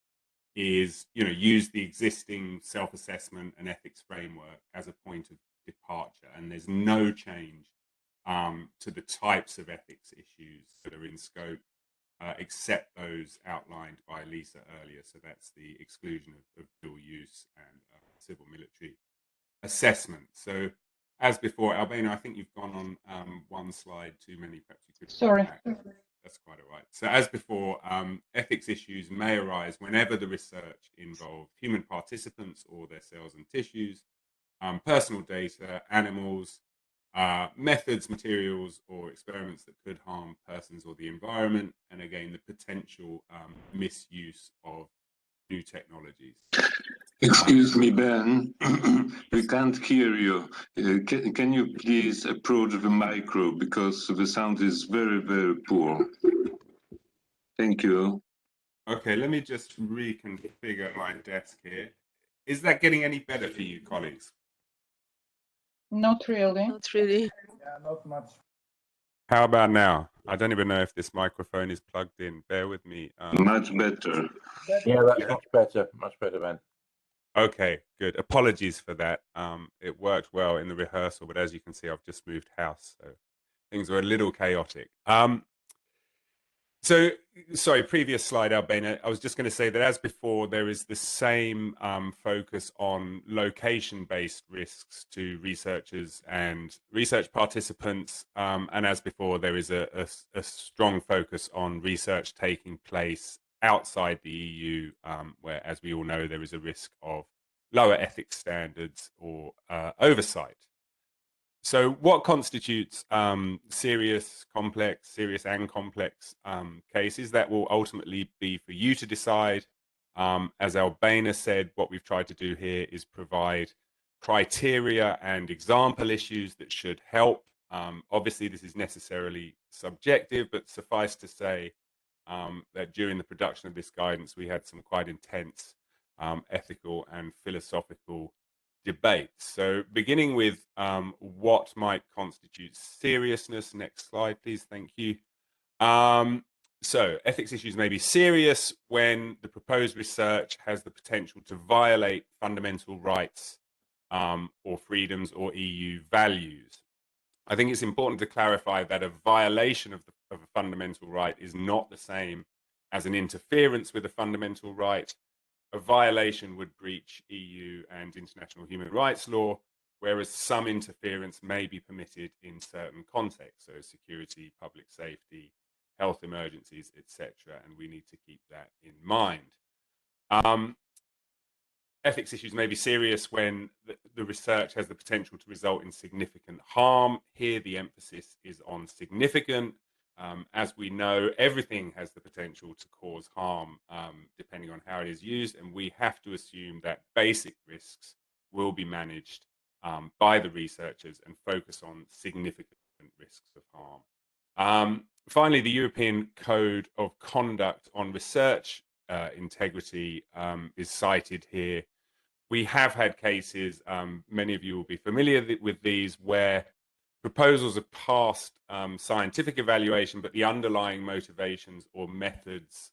is, use the existing self-assessment and ethics framework as a point of departure, and there's no change to the types of ethics issues that are in scope, except those outlined by Lisa earlier. So that's the exclusion of dual use and civil military assessment. So as before, Albana, I think you've gone on one slide too many. Perhaps you could. Sorry. That's quite all right. So as before, ethics issues may arise whenever the research involved human participants or their cells and tissues, personal data, animals, methods, materials, or experiments that could harm persons or the environment, and again, the potential misuse of new technologies. Excuse me, Ben, we can't hear you. Can you please approach the micro, because the sound is very, very poor. Thank you. Okay, let me just reconfigure my desk here. Is that getting any better for you, colleagues? Not really. Not really. Yeah, not much. How about now? I don't even know if this microphone is plugged in. Bear with me. Much better. Yeah, that's much better. Much better, Ben. Okay, good. Apologies for that. It worked well in the rehearsal, but as you can see, I've just moved house, so things were a little chaotic. So, sorry, previous slide, Albana. I was just going to say that as before, there is the same focus on location-based risks to researchers and research participants. And as before, there is a strong focus on research taking place outside the EU, where, as we all know, there is a risk of lower ethics standards or oversight. So what constitutes serious and complex cases? That will ultimately be for you to decide. As Albana said, what we've tried to do here is provide criteria and example issues that should help. Obviously, this is necessarily subjective, but suffice to say that during the production of this guidance, we had some quite intense ethical and philosophical debates. So beginning with what might constitute seriousness. Next slide, please. Thank you. So ethics issues may be serious when the proposed research has the potential to violate fundamental rights or freedoms or EU values. I think it's important to clarify that a violation of a fundamental right is not the same as an interference with a fundamental right. A violation would breach EU and international human rights law, whereas some interference may be permitted in certain contexts, so security, public safety, health emergencies, etc., and we need to keep that in mind. Ethics issues may be serious when the research has the potential to result in significant harm. Here, the emphasis is on significant. As we know, everything has the potential to cause harm depending on how it is used, and we have to assume that basic risks will be managed by the researchers and focus on significant risks of harm. Finally, the European Code of Conduct on Research Integrity is cited here. We have had cases, many of you will be familiar with these, where proposals have passed scientific evaluation, but the underlying motivations or methods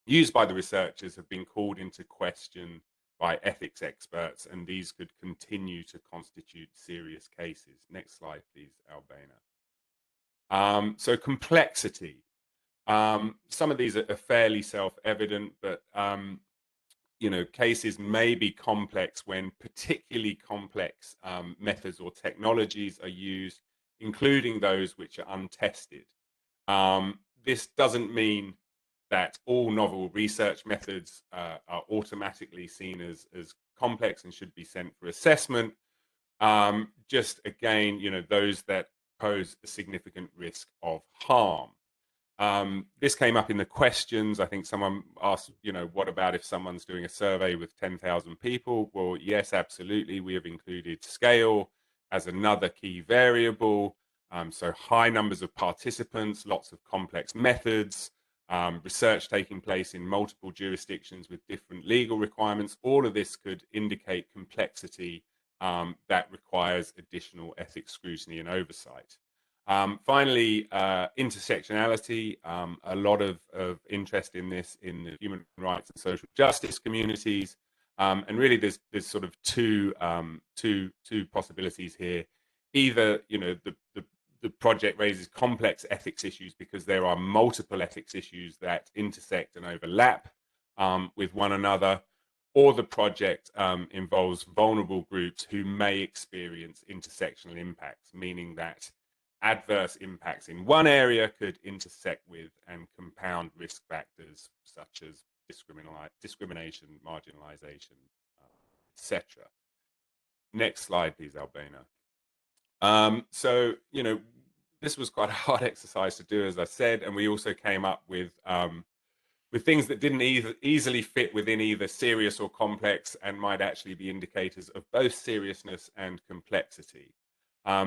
used by the researchers have been called into question by ethics experts, and these could continue to constitute serious cases. Next slide, please, Albana. So complexity. Some of these are fairly self-evident, but you know, cases may be complex when particularly complex methods or technologies are used, including those which are untested. This doesn't mean that all novel research methods are automatically seen as complex and should be sent for assessment. Just again, you know, those that pose a significant risk of harm. This came up in the questions. I think someone asked, you know, what about if someone's doing a survey with 10,000 people? Well, yes, absolutely. We have included scale as another key variable. So high numbers of participants, lots of complex methods, research taking place in multiple jurisdictions with different legal requirements. All of this could indicate complexity that requires additional ethics scrutiny and oversight. Finally, intersectionality, a lot of interest in this in the human rights and social justice communities. And really there's sort of two possibilities here. Either, you know, the project raises complex ethics issues because there are multiple ethics issues that intersect and overlap with one another, or the project involves vulnerable groups who may experience intersectional impacts, meaning that adverse impacts in one area could intersect with and compound risk factors such as discrimination, marginalization, etc. Next slide, please, Albana. So, you know, this was quite a hard exercise to do, as I said, and we also came up with things that didn't easily fit within either serious or complex and might actually be indicators of both seriousness and complexity.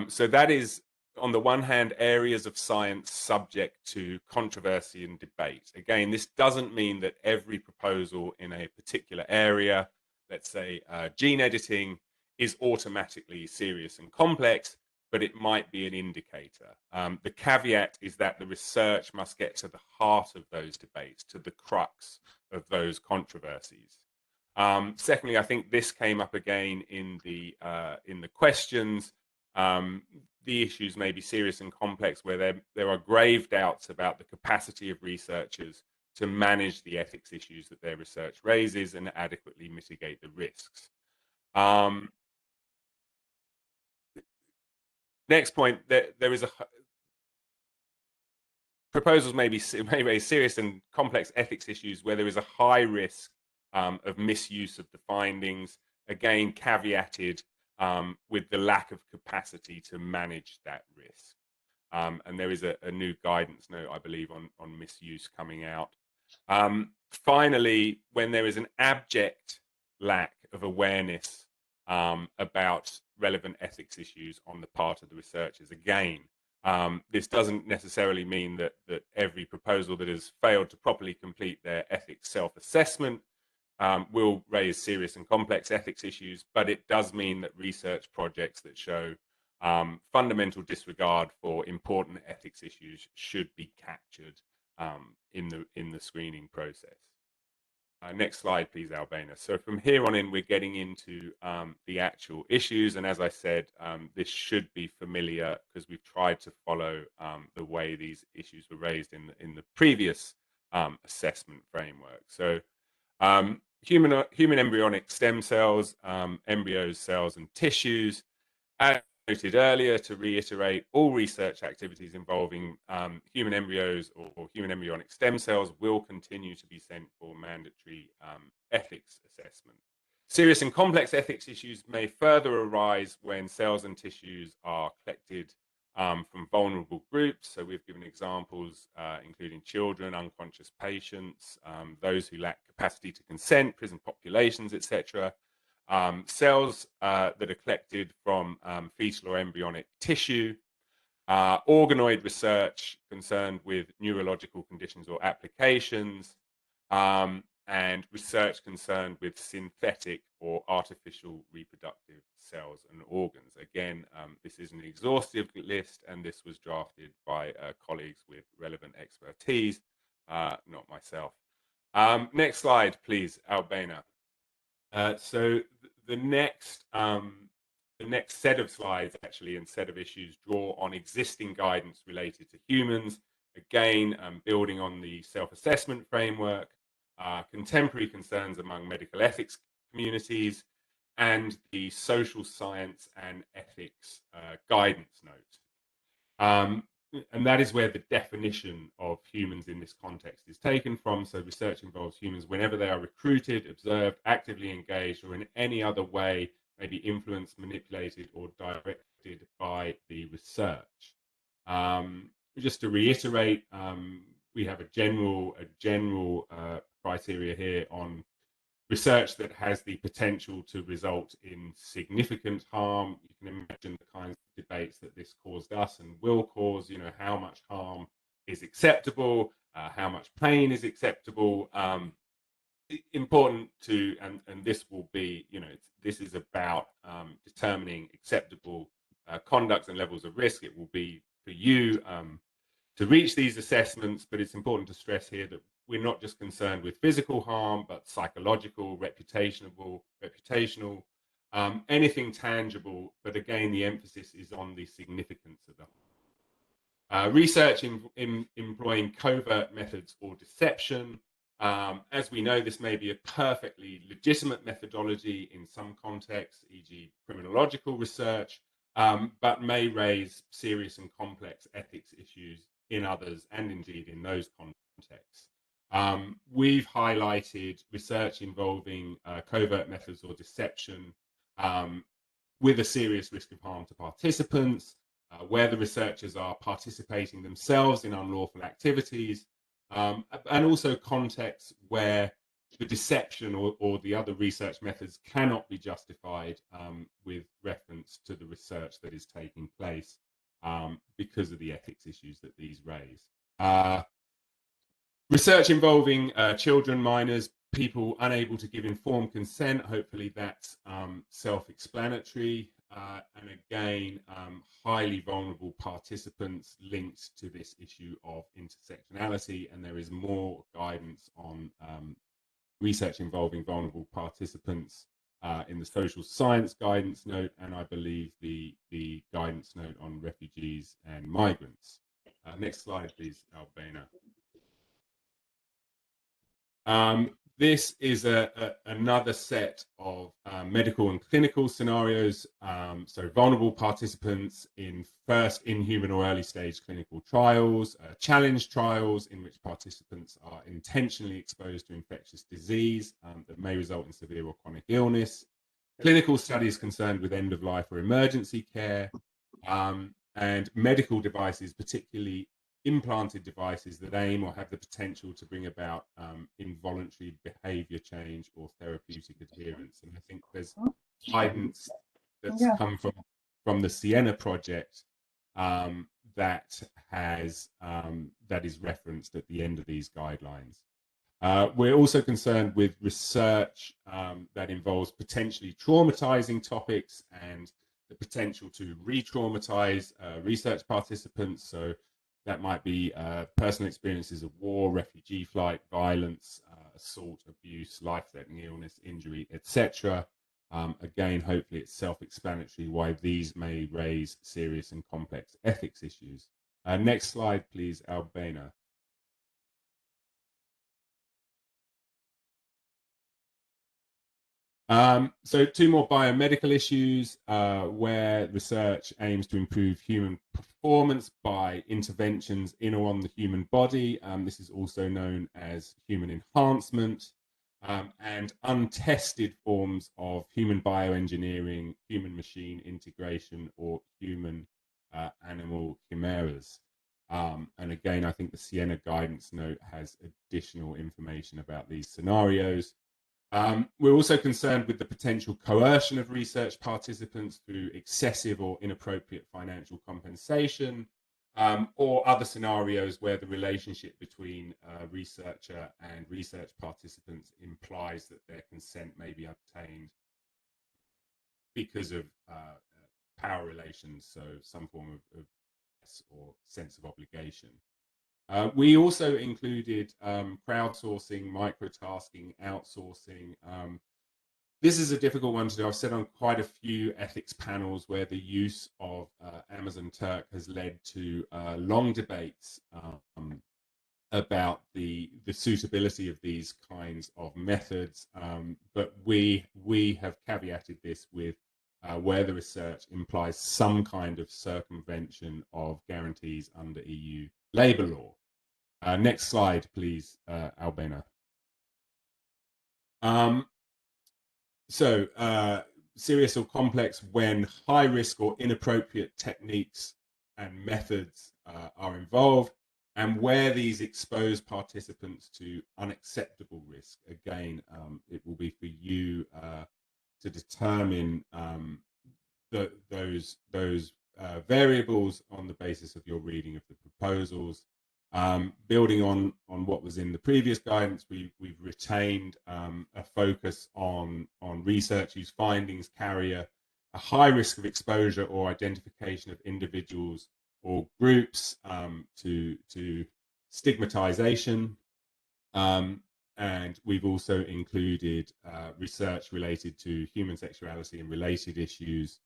So that is, on the one hand, areas of science subject to controversy and debate. Again, this doesn't mean that every proposal in a particular area, let's say gene editing, is automatically serious and complex, but it might be an indicator. The caveat is that the research must get to the heart of those debates, to the crux of those controversies. Secondly, I think this came up again in the questions. The issues may be serious and complex where there are grave doubts about the capacity of researchers to manage the ethics issues that their research raises and adequately mitigate the risks. Next point, there is proposals may raise serious and complex ethics issues where there is a high risk of misuse of the findings, again caveated with the lack of capacity to manage that risk. And there is a new guidance note, I believe, on misuse coming out. Finally, when there is an abject lack of awareness about relevant ethics issues on the part of the researchers, again, this doesn't necessarily mean that every proposal that has failed to properly complete their ethics self-assessment will raise serious and complex ethics issues, but it does mean that research projects that show fundamental disregard for important ethics issues should be captured in the screening process. Next slide, please, Albana. So from here on in, we're getting into the actual issues. And as I said, this should be familiar because we've tried to follow the way these issues were raised in the previous assessment framework. So human embryonic stem cells, embryos, cells, and tissues. As noted earlier, to reiterate, all research activities involving human embryos or human embryonic stem cells will continue to be sent for mandatory ethics assessment. Serious and complex ethics issues may further arise when cells and tissues are collected from vulnerable groups. So we've given examples including children, unconscious patients, those who lack capacity to consent, prison populations, etc. Cells that are collected from fetal or embryonic tissue, organoid research concerned with neurological conditions or applications, and research concerned with synthetic or artificial reproductive cells and organs. Again, this is an exhaustive list, and this was drafted by colleagues with relevant expertise, not myself. Next slide, please, Albana. So the next set of slides, actually, and set of issues draw on existing guidance related to humans, again, building on the self-assessment framework, contemporary concerns among medical ethics communities, and the social science and ethics guidance note. And that is where the definition of humans in this context is taken from. So research involves humans whenever they are recruited, observed, actively engaged, or in any other way may be influenced, manipulated, or directed by the research. Just to reiterate, we have a general criteria here on research that has the potential to result in significant harm. You can imagine the kinds of debates that this caused us and will cause, how much harm is acceptable, how much pain is acceptable. Important to, and this will be, this is about determining acceptable conduct and levels of risk. It will be for you to reach these assessments, but it's important to stress here that we're not just concerned with physical harm, but psychological, reputational, anything tangible. But again, the emphasis is on the significance of that. Research in employing covert methods or deception. As we know, this may be a perfectly legitimate methodology in some contexts, e.g. criminological research, but may raise serious and complex ethics issues in others, and indeed in those contexts. We've highlighted research involving covert methods or deception with a serious risk of harm to participants, where the researchers are participating themselves in unlawful activities, and also contexts where the deception or the other research methods cannot be justified with reference to the research that is taking place because of the ethics issues that these raise. Research involving children, minors, people unable to give informed consent. Hopefully that's self-explanatory. And again, highly vulnerable participants linked to this issue of intersectionality. And there is more guidance on research involving vulnerable participants in the social science guidance note, and I believe the guidance note on refugees and migrants. Next slide, please, Albana. This is another set of medical and clinical scenarios. So vulnerable participants in first in-human or early stage clinical trials, challenge trials in which participants are intentionally exposed to infectious disease that may result in severe or chronic illness. clinical studies concerned with end-of-life or emergency care, and medical devices, particularly implanted devices that aim or have the potential to bring about involuntary behavior change or therapeutic adherence. And I think there's guidance that's come from the Sienna project that is referenced at the end of these guidelines. We're also concerned with research that involves potentially traumatizing topics and the potential to re-traumatize research participants. So that might be personal experiences of war, refugee flight, violence, assault, abuse, life-threatening illness, injury, etc. Again, hopefully it's self-explanatory why these may raise serious and complex ethics issues. Next slide, please, Albena. So two more biomedical issues where research aims to improve human performance by interventions in or on the human body. This is also known as human enhancement, and untested forms of human bioengineering, human machine integration, or human animal chimeras. And again, I think the Sienna guidance note has additional information about these scenarios. We're also concerned with the potential coercion of research participants through excessive or inappropriate financial compensation, or other scenarios where the relationship between researcher and research participants implies that their consent may be obtained because of power relations, so some form of or sense of obligation. We also included crowdsourcing, microtasking, outsourcing. This is a difficult one to do. I've said on quite a few ethics panels where the use of Amazon Turk has led to long debates about the suitability of these kinds of methods. But we have caveated this with where the research implies some kind of circumvention of guarantees under EU labour law. Next slide, please, Albena. Serious or complex when high risk or inappropriate techniques and methods are involved, and where these expose participants to unacceptable risk. Again, it will be for you to determine those variables on the basis of your reading of the proposals. Building on what was in the previous guidance, we've retained a focus on research whose findings carry a high risk of exposure or identification of individuals or groups to stigmatization. And we've also included research related to human sexuality and related issues,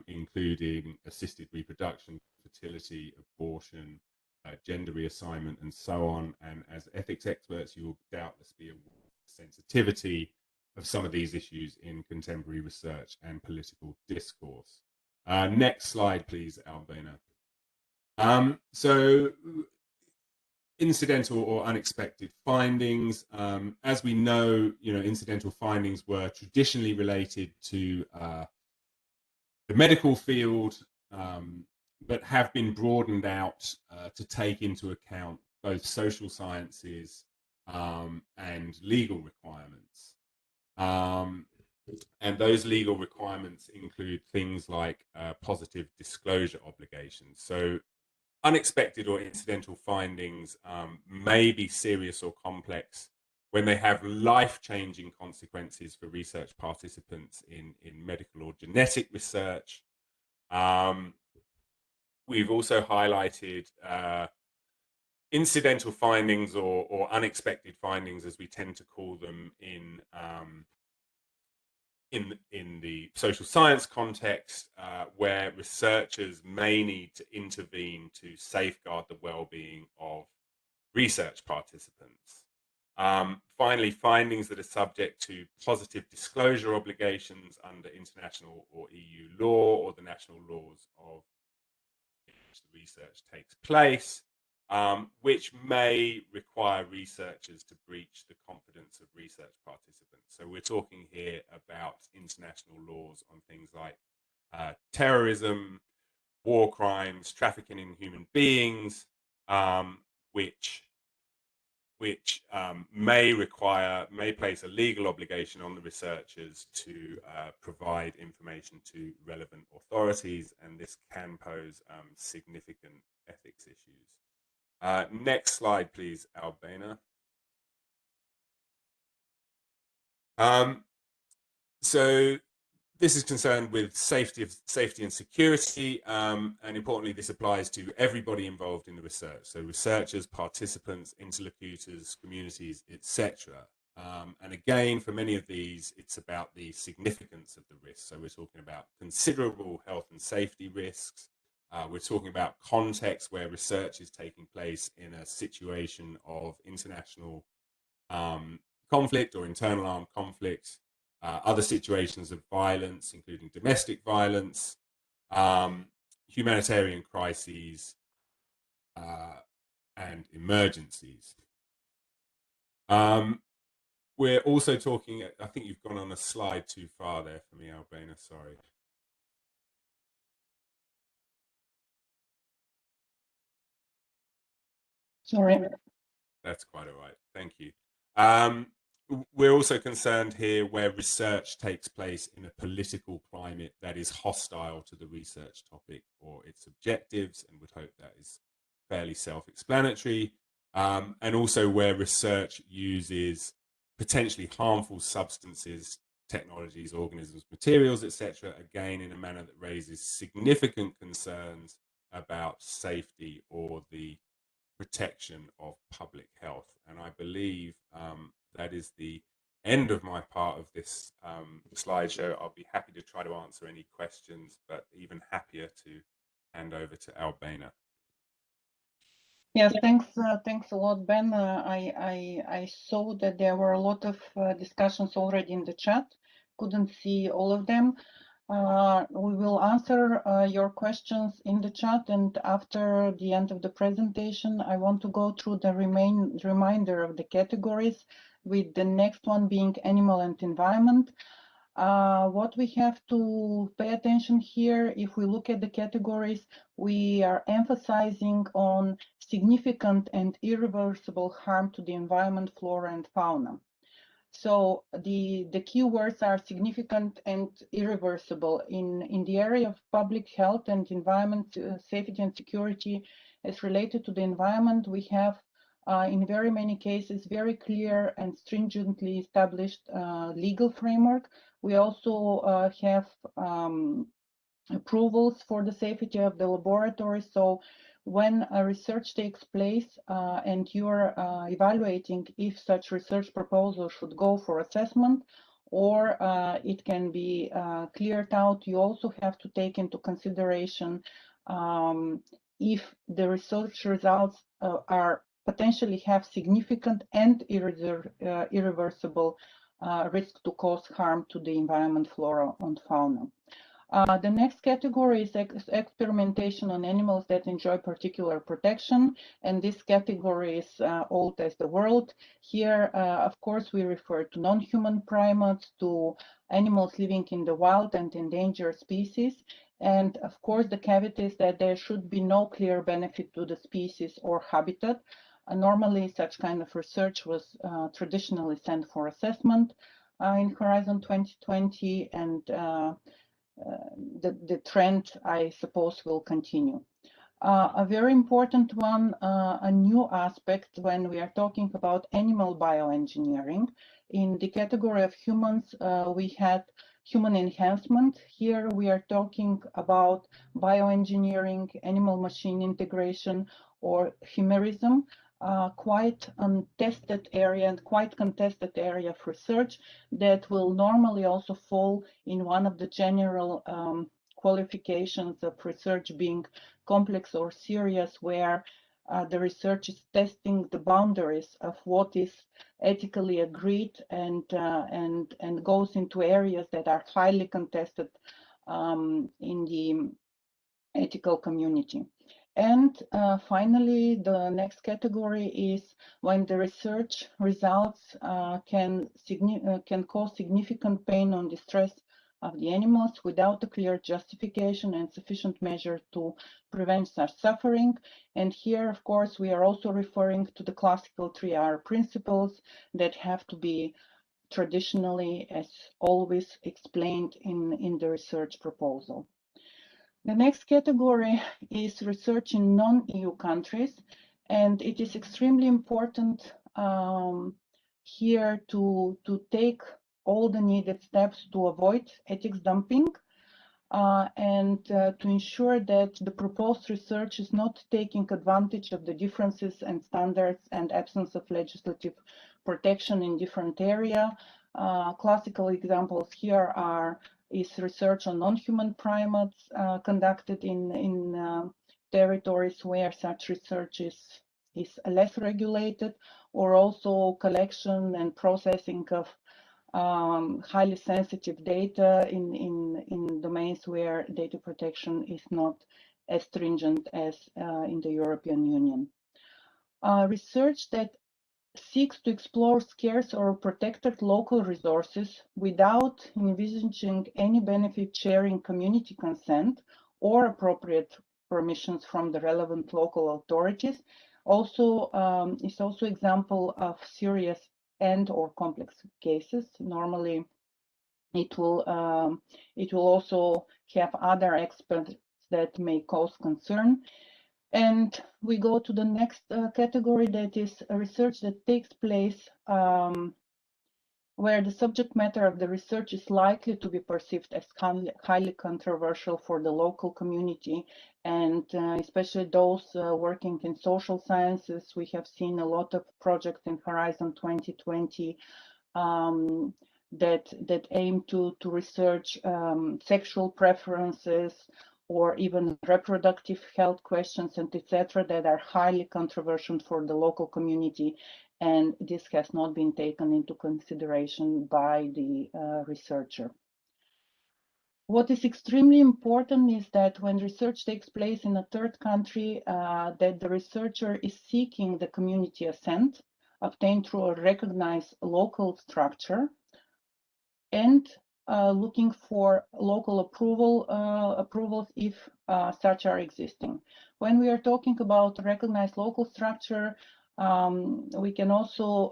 including assisted reproduction, fertility, abortion, gender reassignment, and so on. And as ethics experts, you will doubtless be aware of the sensitivity of some of these issues in contemporary research and political discourse. Next slide, please, Albena. So incidental or unexpected findings. As we know, incidental findings were traditionally related to the medical field, but have been broadened out to take into account both social sciences and legal requirements. And those legal requirements include things like positive disclosure obligations. So unexpected or incidental findings may be serious or complex when they have life-changing consequences for research participants in medical or genetic research. We've also highlighted incidental findings or unexpected findings, as we tend to call them in the social science context, where researchers may need to intervene to safeguard the well-being of research participants. Finally, findings that are subject to positive disclosure obligations under international or EU law or the national laws of which the research takes place. which may require researchers to breach the confidence of research participants. So we're talking here about international laws on things like terrorism, war crimes, trafficking in human beings, which may place a legal obligation on the researchers to provide information to relevant authorities, and this can pose significant ethics issues. Next slide, please, Albana. So this is concerned with safety and security, and importantly, this applies to everybody involved in the research. So researchers, participants, interlocutors, communities, etc. And again, for many of these, it's about the significance of the risk. So we're talking about considerable health and safety risks. We're talking about context where research is taking place in a situation of international conflict or internal armed conflict. Other situations of violence, including domestic violence, humanitarian crises, and emergencies. We're also talking, I think you've gone on a slide too far there for me, Albana, sorry. Sorry. That's quite all right, thank you. We're also concerned here where research takes place in a political climate that is hostile to the research topic or its objectives, and would hope that is fairly self-explanatory, and also where research uses potentially harmful substances, technologies, organisms, materials, etc., again in a manner that raises significant concerns about safety or the protection of public health. And I believe that is the end of my part of this slideshow. I'll be happy to try to answer any questions, but even happier to hand over to Albana. Yes, thanks a lot, Ben. I saw that there were a lot of discussions already in the chat. Couldn't see all of them. We will answer your questions in the chat, and after the end of the presentation, I want to go through the reminder of the categories, with the next one being animal and environment. What we have to pay attention here, if we look at the categories, we are emphasizing on significant and irreversible harm to the environment, flora, and fauna. So the keywords are significant and irreversible. In the area of public health and environment safety and security as related to the environment, we have in very many cases very clear and stringently established legal framework. We also have approvals for the safety of the laboratory. So when a research takes place and you're evaluating if such research proposal should go for assessment or it can be cleared out, you also have to take into consideration if the research results are potentially have significant and irreversible risk to cause harm to the environment, flora, and fauna. The next category is experimentation on animals that enjoy particular protection, and this category is old as the world. Here, of course, we refer to non-human primates, to animals living in the wild and endangered species. And of course, the caveat is that there should be no clear benefit to the species or habitat. Normally, such kind of research was traditionally sent for assessment in Horizon 2020, and the trend, I suppose, will continue. A very important one, a new aspect when we are talking about animal bioengineering. In the category of humans, we had human enhancement. Here we are talking about bioengineering, animal-machine integration, or chimerism. Quite untested area and quite contested area of research that will normally also fall in one of the general qualifications of research being complex or serious, where the research is testing the boundaries of what is ethically agreed and goes into areas that are highly contested in the ethical community. And finally, the next category is when the research results can cause significant pain or distress of the animals without a clear justification and sufficient measure to prevent such suffering. And here, of course, we are also referring to the classical 3R principles that have to be traditionally, as always, explained in the research proposal. The next category is research in non-EU countries, and it is extremely important here to take all the needed steps to avoid ethics dumping and to ensure that the proposed research is not taking advantage of the differences and standards and absence of legislative protection in different areas. Classical examples here is research on non-human primates conducted in territories where such research is less regulated, or also collection and processing of highly sensitive data in domains where data protection is not as stringent as in the European Union. Research that seeks to explore scarce or protected local resources without envisaging any benefit sharing community consent or appropriate permissions from the relevant local authorities is also example of serious and or complex cases. Normally, it will also have other aspects that may cause concern. And we go to the next category, that is research that takes place where the subject matter of the research is likely to be perceived as highly controversial for the local community, and especially those working in social sciences. We have seen a lot of projects in Horizon 2020 that aim to research sexual preferences or even reproductive health questions and etc. that are highly controversial for the local community, and this has not been taken into consideration by the researcher. What is extremely important is that when research takes place in a third country, that the researcher is seeking the community assent obtained through a recognized local structure, and looking for local approvals if such are existing. When we are talking about recognized local structure, we can also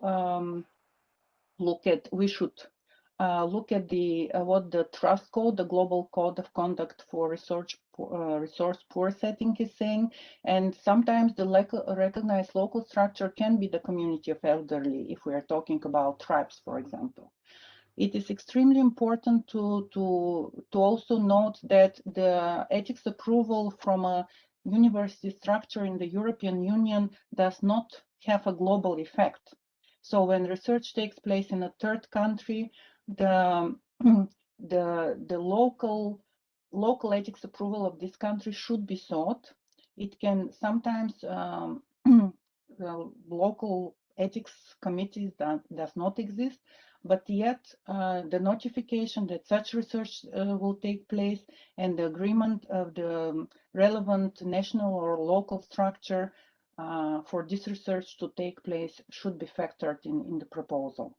we should look at what the trust code, the global code of conduct for resource poor setting is saying, and sometimes the recognized local structure can be the community of elderly if we are talking about tribes, for example. It is extremely important to also note that the ethics approval from a university structure in the European Union does not have a global effect. So when research takes place in a third country, the local ethics approval of this country should be sought. It can sometimes the local ethics committees does not exist, but yet the notification that such research will take place and the agreement of the relevant national or local structure for this research to take place should be factored in the proposal.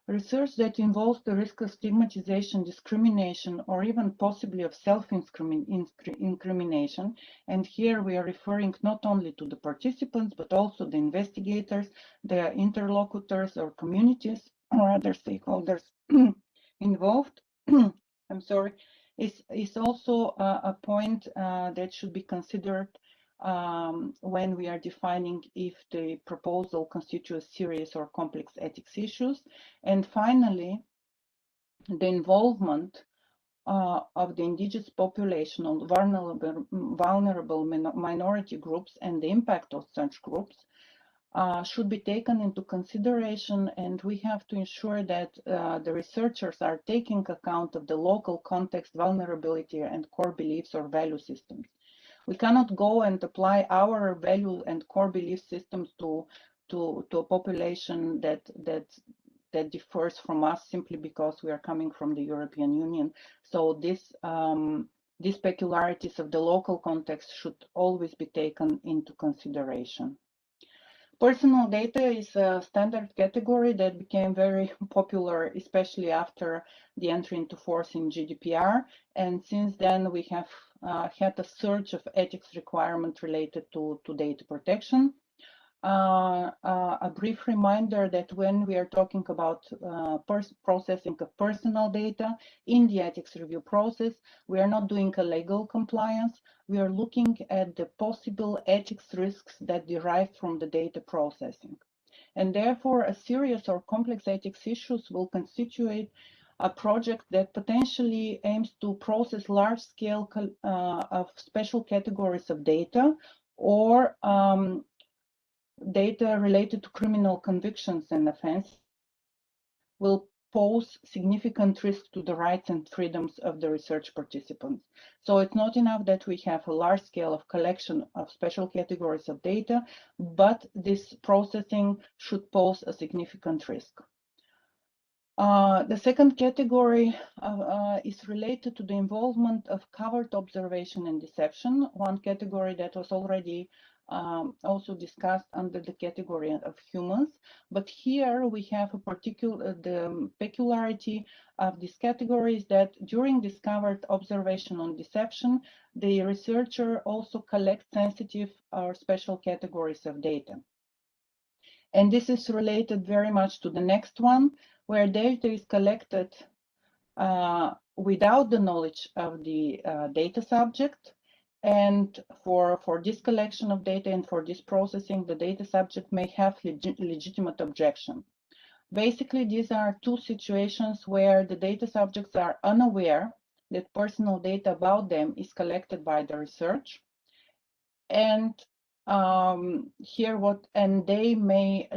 Research that involves the risk of stigmatization, discrimination, or even possibly of self-incrimination, and here we are referring not only to the participants, but also the investigators, the interlocutors or communities or other stakeholders involved, I'm sorry, is also a point that should be considered when we are defining if the proposal constitutes serious or complex ethics issues. And finally, the involvement of the indigenous population on vulnerable minority groups and the impact of such groups should be taken into consideration, and we have to ensure that the researchers are taking account of the local context, vulnerability, and core beliefs or value systems. We cannot go and apply our value and core belief systems to a population that differs from us simply because we are coming from the European Union. So this these peculiarities of the local context should always be taken into consideration. Personal data is a standard category that became very popular, especially after the entry into force in GDPR. And since then, we have had a surge of ethics requirements related to data protection. A brief reminder that when we are talking about processing of personal data in the ethics review process, we are not doing a legal compliance. We are looking at the possible ethics risks that derive from the data processing. And therefore, a serious or complex ethics issues will constitute a project that potentially aims to process large-scale of special categories of data or data related to criminal convictions and offenses will pose significant risk to the rights and freedoms of the research participants. So it's not enough that we have a large scale of collection of special categories of data, but this processing should pose a significant risk. The second category is related to the involvement of covert observation and deception, one category that was already also discussed under the category of humans. But here we have a the peculiarity of this category is that during this covert observation on deception, the researcher also collects sensitive or special categories of data. And this is related very much to the next one, where data is collected without the knowledge of the data subject. And for this collection of data and for this processing, the data subject may have legitimate objection. Basically, these are two situations where the data subjects are unaware that personal data about them is collected by the research. And they may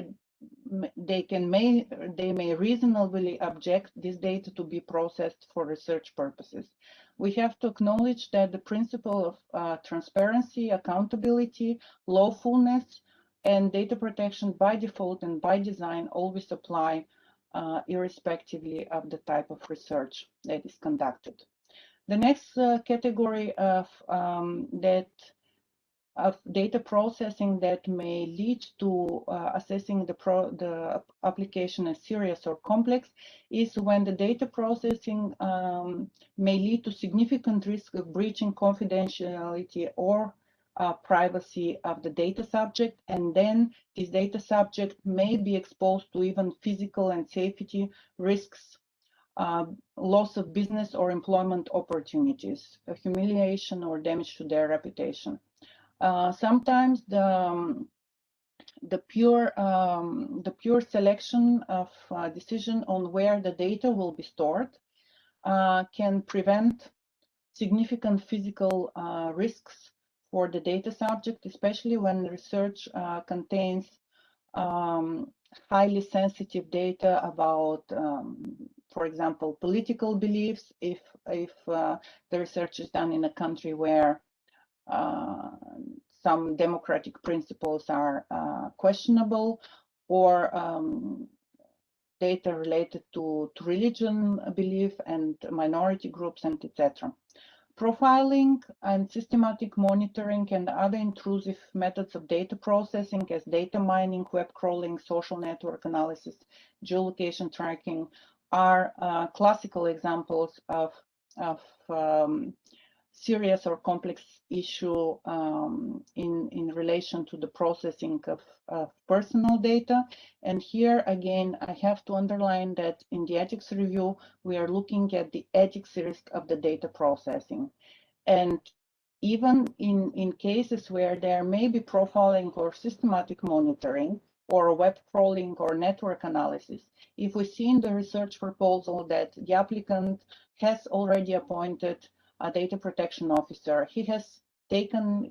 reasonably object this data to be processed for research purposes. We have to acknowledge that the principle of transparency, accountability, lawfulness, and data protection by default and by design always apply irrespectively of the type of research that is conducted. The next category of data processing that may lead to assessing the application as serious or complex is when the data processing may lead to significant risk of breaching confidentiality or privacy of the data subject, and then this data subject may be exposed to even physical and safety risks, loss of business or employment opportunities, humiliation or damage to their reputation. Sometimes the pure selection of decision on where the data will be stored can prevent significant physical risks for the data subject, especially when research contains highly sensitive data about, for example, political beliefs. If the research is done in a country where some democratic principles are questionable, or data related to religion belief and minority groups, and etc. Profiling and systematic monitoring and other intrusive methods of data processing as data mining, web crawling, social network analysis, geolocation tracking are classical examples of serious or complex issue in relation to the processing of personal data. And here again, I have to underline that in the ethics review, we are looking at the ethics risk of the data processing. And even in cases where there may be profiling or systematic monitoring or web crawling or network analysis, if we see in the research proposal that the applicant has already appointed a data protection officer, he has taken,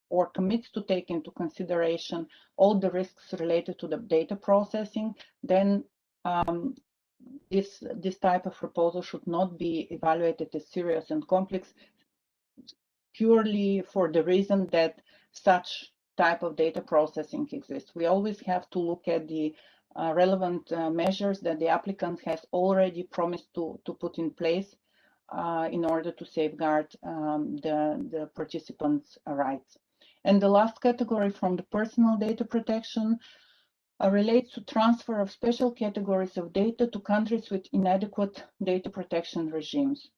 or commits to take into consideration all the risks related to the data processing, then this type of proposal should not be evaluated as serious and complex purely for the reason that such type of data processing exists. We always have to look at the relevant measures that the applicant has already promised to put in place in order to safeguard the participants' rights. And the last category from the personal data protection relates to transfer of special categories of data to countries with inadequate data protection regimes.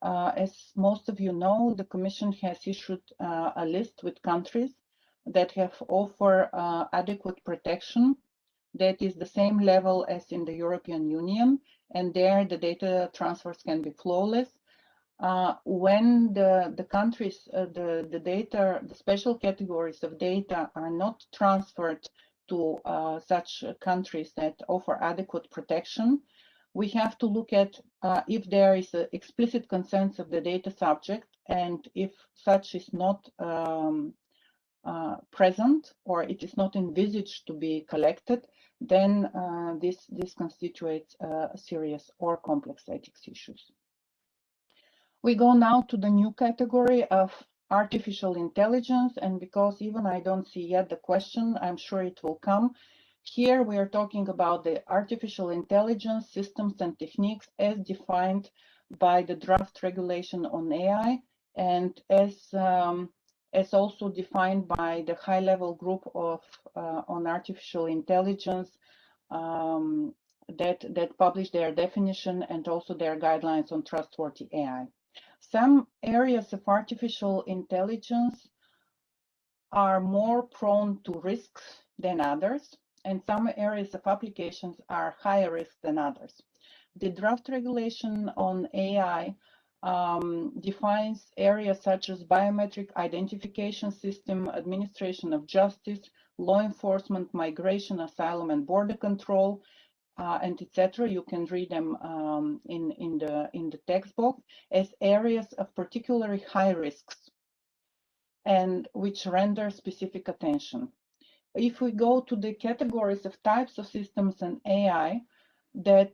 As most of you know, the Commission has issued a list with countries that have offered adequate protection that is the same level as in the European Union, and there the data transfers can be flawless. When the countries, the data, the special categories of data are not transferred to such countries that offer adequate protection, we have to look at if there is an explicit consent of the data subject, and if such is not present or it is not envisaged to be collected, then this constitutes serious or complex ethics issues. We go now to the new category of artificial intelligence, and because even I don't see yet the question, I'm sure it will come. Here we are talking about the artificial intelligence systems and techniques as defined by the draft regulation on AI, and as also defined by the high-level group of on artificial intelligence that published their definition and also their guidelines on trustworthy AI. Some areas of artificial intelligence are more prone to risks than others, and some areas of applications are higher risk than others. The draft regulation on AI defines areas such as biometric identification system, administration of justice, law enforcement, migration, asylum and border control, and etc. You can read them in the text box as areas of particularly high risks and which render specific attention. If we go to the categories of types of systems and AI that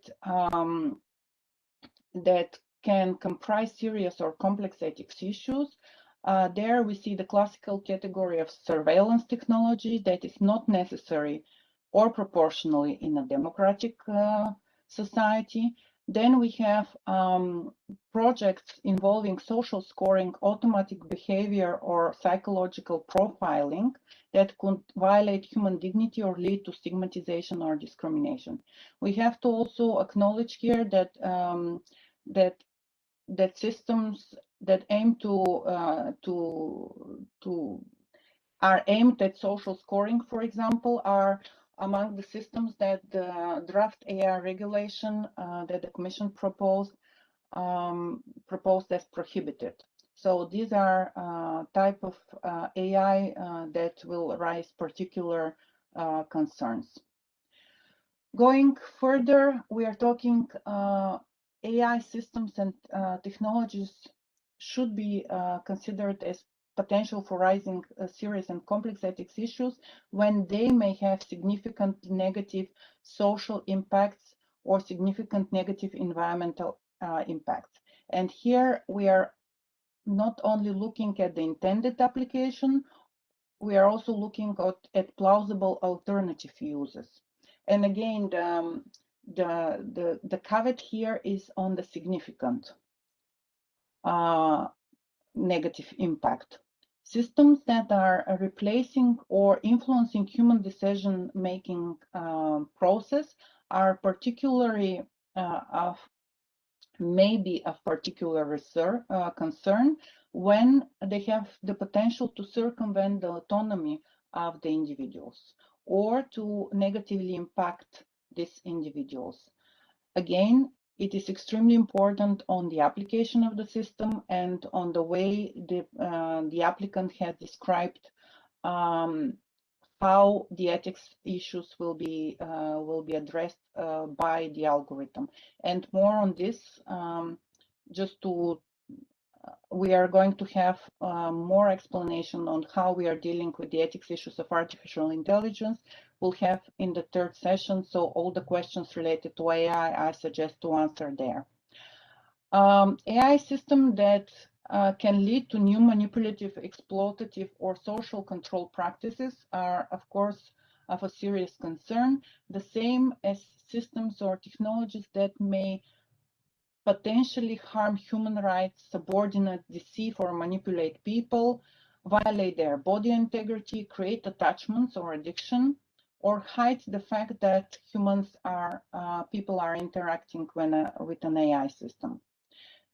can comprise serious or complex ethics issues, there we see the classical category of surveillance technology that is not necessary or proportionally in a democratic society. Then we have projects involving social scoring, automatic behavior, or psychological profiling that could violate human dignity or lead to stigmatization or discrimination. We have to also acknowledge here that that systems that aim are aimed at social scoring, for example, are among the systems that the draft AI regulation that the Commission proposed as prohibited. So these are type of AI that will raise particular concerns. Going further, we are talking AI systems and technologies should be considered as potential for rising serious and complex ethics issues when they may have significant negative social impacts or significant negative environmental impacts. And here we are not only looking at the intended application, we are also looking at plausible alternative uses. And again, the caveat here is on the significant negative impact. Systems that are replacing or influencing human decision-making process are particularly maybe of particular concern when they have the potential to circumvent the autonomy of the individuals or to negatively impact these individuals. Again, it is extremely important on the application of the system and on the way the applicant has described how the ethics issues will be addressed by the algorithm. And more on this, we are going to have more explanation on how we are dealing with the ethics issues of artificial intelligence. We'll have in the third session, so all the questions related to AI, I suggest to answer there. AI system that can lead to new manipulative, exploitative, or social control practices are, of course, of a serious concern, the same as systems or technologies that may potentially harm human rights, subordinate, deceive or manipulate people, violate their body integrity, create attachments or addiction, or hide the fact that people are interacting with an AI system.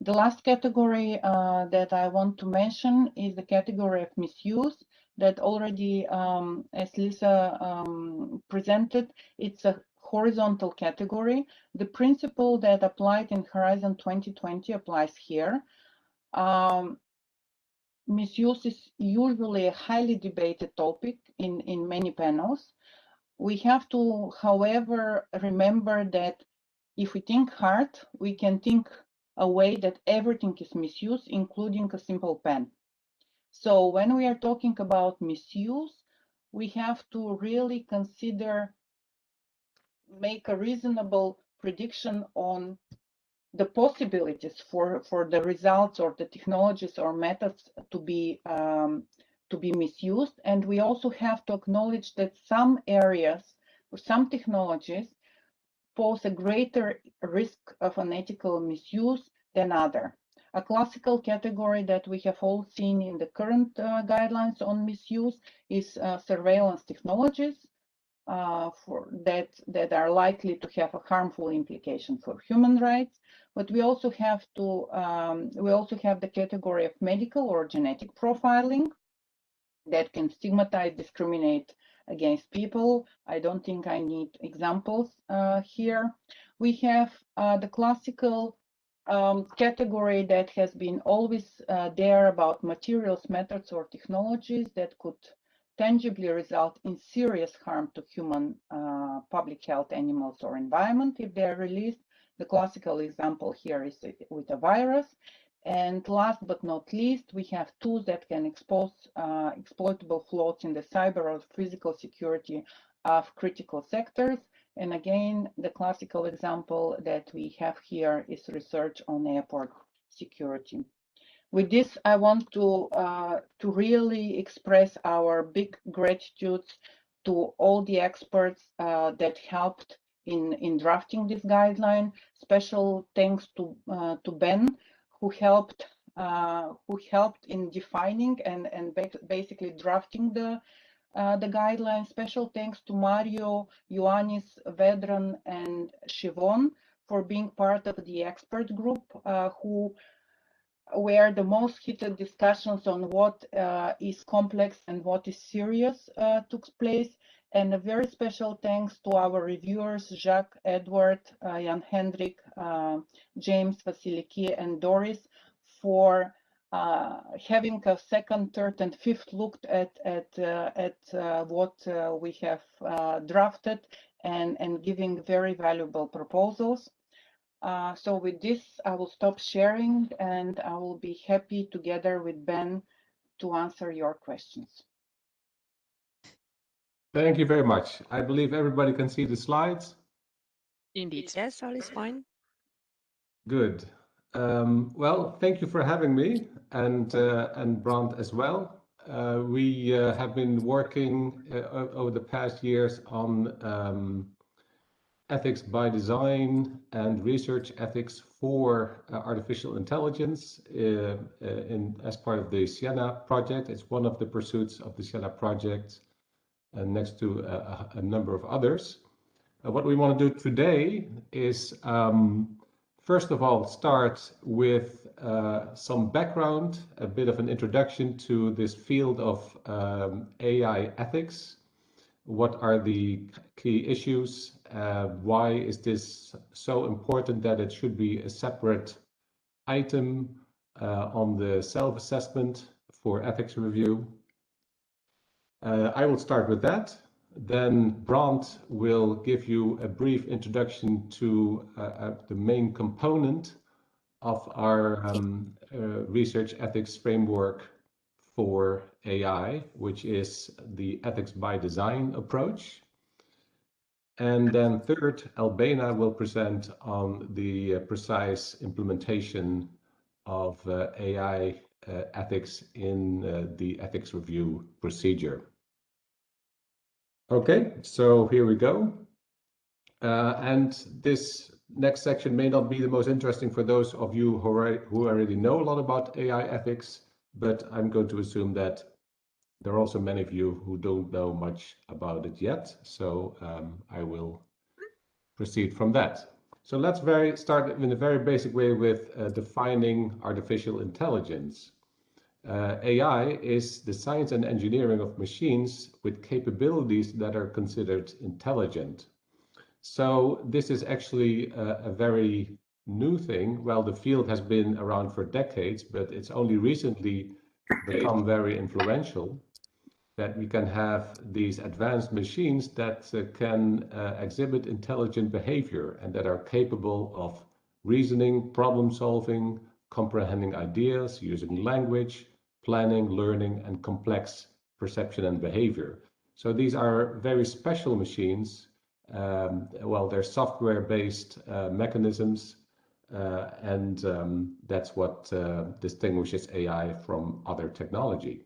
The last category that I want to mention is the category of misuse that already, as Lisa presented, it's a horizontal category. The principle that applied in Horizon 2020 applies here. Misuse is usually a highly debated topic in many panels. We have to, however, remember that if we think hard, we can think a way that everything is misuse, including a simple pen. So when we are talking about misuse, we have to really consider, make a reasonable prediction on the possibilities for the results or the technologies or methods to be misused. And we also have to acknowledge that some areas or some technologies pose a greater risk of unethical misuse than other. A classical category that we have all seen in the current guidelines on misuse is surveillance technologies that are likely to have a harmful implication for human rights. But we also have the category of medical or genetic profiling that can stigmatize, discriminate against people. I don't think I need examples here. We have the classical category that has been always there about materials, methods, or technologies that could tangibly result in serious harm to human, public health, animals, or environment if they are released. The classical example here is with a virus. And last but not least, we have tools that can expose exploitable flaws in the cyber or physical security of critical sectors. And again, the classical example that we have here is research on airport security. With this, I want to really express our big gratitude to all the experts that helped in drafting this guideline. Special thanks to Ben, who helped in defining and basically drafting the guidelines. Special thanks to Mario, Ioannis, Vedran, and Siobhan for being part of the expert group, where the most heated discussions on what is complex and what is serious took place. And a very special thanks to our reviewers, Jacques, Edward, Jan Hendrik, James, Vasiliki, and Doris, for having a second, third, and fifth look at what we have drafted and giving very valuable proposals. So with this, I will stop sharing and I will be happy together with Ben to answer your questions. Thank you very much. I believe everybody can see the slides. Indeed. Yes, all is fine. Good. Well, thank you for having me and Brand as well. We have been working over the past years on ethics by design and research ethics for artificial intelligence as part of the Siena project. It's one of the pursuits of the Siena project, next to a number of others. What we want to do today is, first of all, start with some background, a bit of an introduction to this field of AI ethics. What are the key issues? Why is this so important that it should be a separate item on the self-assessment for ethics review? I will start with that. Then Brand will give you a brief introduction to the main component of our research ethics framework for AI, which is the ethics by design approach. And then third, Albena will present on the precise implementation of AI ethics in the ethics review procedure. Okay, so here we go. And this next section may not be the most interesting for those of you who already know a lot about AI ethics, but I'm going to assume that there are also many of you who don't know much about it yet. So I will proceed from that. So let's start in a very basic way with defining artificial intelligence. AI is the science and engineering of machines with capabilities that are considered intelligent. So this is actually a very new thing. Well, the field has been around for decades, but it's only recently become very influential, that we can have these advanced machines that can exhibit intelligent behavior and that are capable of reasoning, problem solving, comprehending ideas, using language, planning, learning, and complex perception and behavior. So these are very special machines. Well, they're software-based mechanisms, and that's what distinguishes AI from other technology.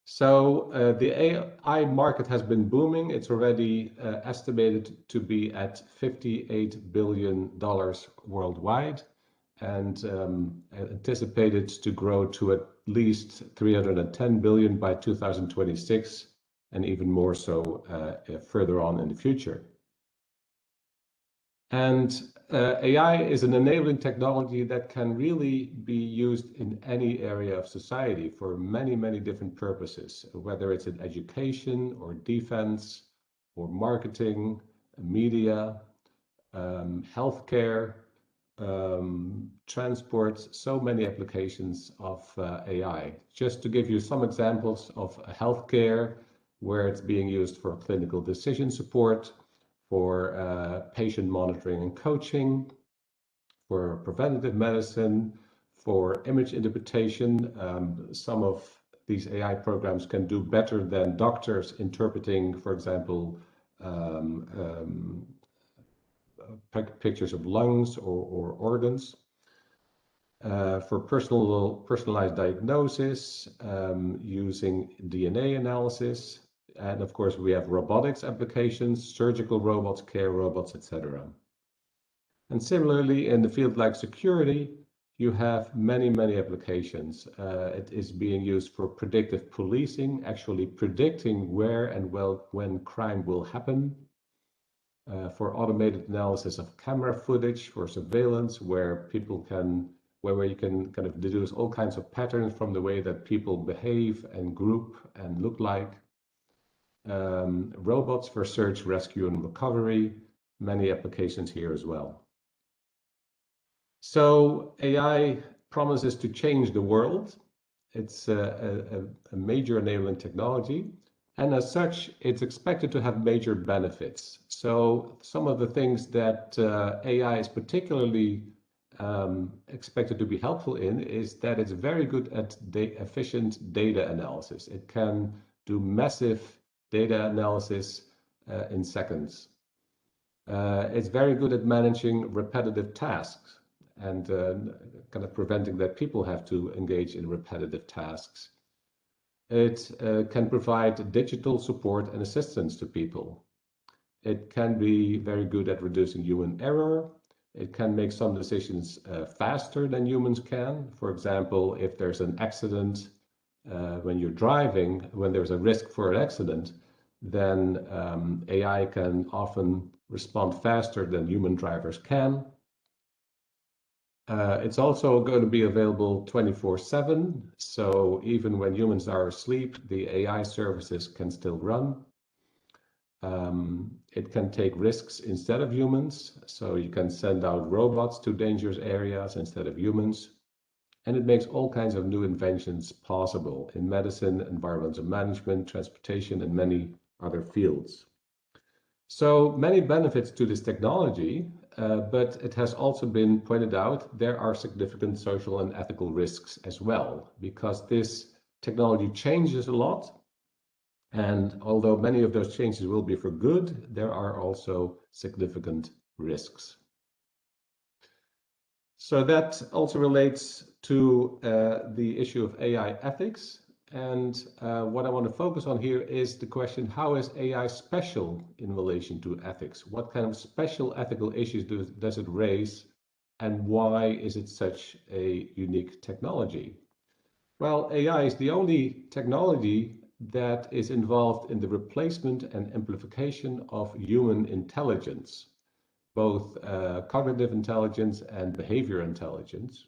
So the AI market has been booming. It's already estimated to be at $58 billion worldwide, and anticipated to grow to at least 310 billion by 2026, and even more so further on in the future. And AI is an enabling technology that can really be used in any area of society for many, many different purposes, whether it's in education or defense or marketing, media, healthcare, transport, so many applications of AI. Just to give you some examples of healthcare, where it's being used for clinical decision support, for patient monitoring and coaching, for preventative medicine, for image interpretation. Some of these AI programs can do better than doctors interpreting, for example, pictures of lungs or organs. For personalized diagnosis, using DNA analysis. And of course, we have robotics applications, surgical robots, care robots, etc. And similarly, in the field like security, you have many, many applications. It is being used for predictive policing, actually predicting where and when crime will happen. For automated analysis of camera footage, for surveillance, where you can kind of deduce all kinds of patterns from the way that people behave and group and look like. Robots for search, rescue, and recovery, many applications here as well. So AI promises to change the world. It's a major enabling technology, and as such, it's expected to have major benefits. So some of the things that AI is particularly expected to be helpful in is that it's very good at efficient data analysis. It can do massive data analysis in seconds. It's very good at managing repetitive tasks and kind of preventing that people have to engage in repetitive tasks. It can provide digital support and assistance to people. It can be very good at reducing human error. It can make some decisions faster than humans can. For example, if there's an accident when you're driving, when there's a risk for an accident, then AI can often respond faster than human drivers can. It's also going to be available 24/7. So even when humans are asleep, the AI services can still run. It can take risks instead of humans. So you can send out robots to dangerous areas instead of humans. And it makes all kinds of new inventions possible in medicine, environmental management, transportation, and many other fields. So many benefits to this technology, but it has also been pointed out there are significant social and ethical risks as well, because this technology changes a lot. And although many of those changes will be for good, there are also significant risks. So that also relates to the issue of AI ethics. And what I want to focus on here is the question, how is AI special in relation to ethics? What kind of special ethical issues does it raise? And why is it such a unique technology? Well, AI is the only technology that is involved in the replacement and amplification of human intelligence, both cognitive intelligence and behavior intelligence.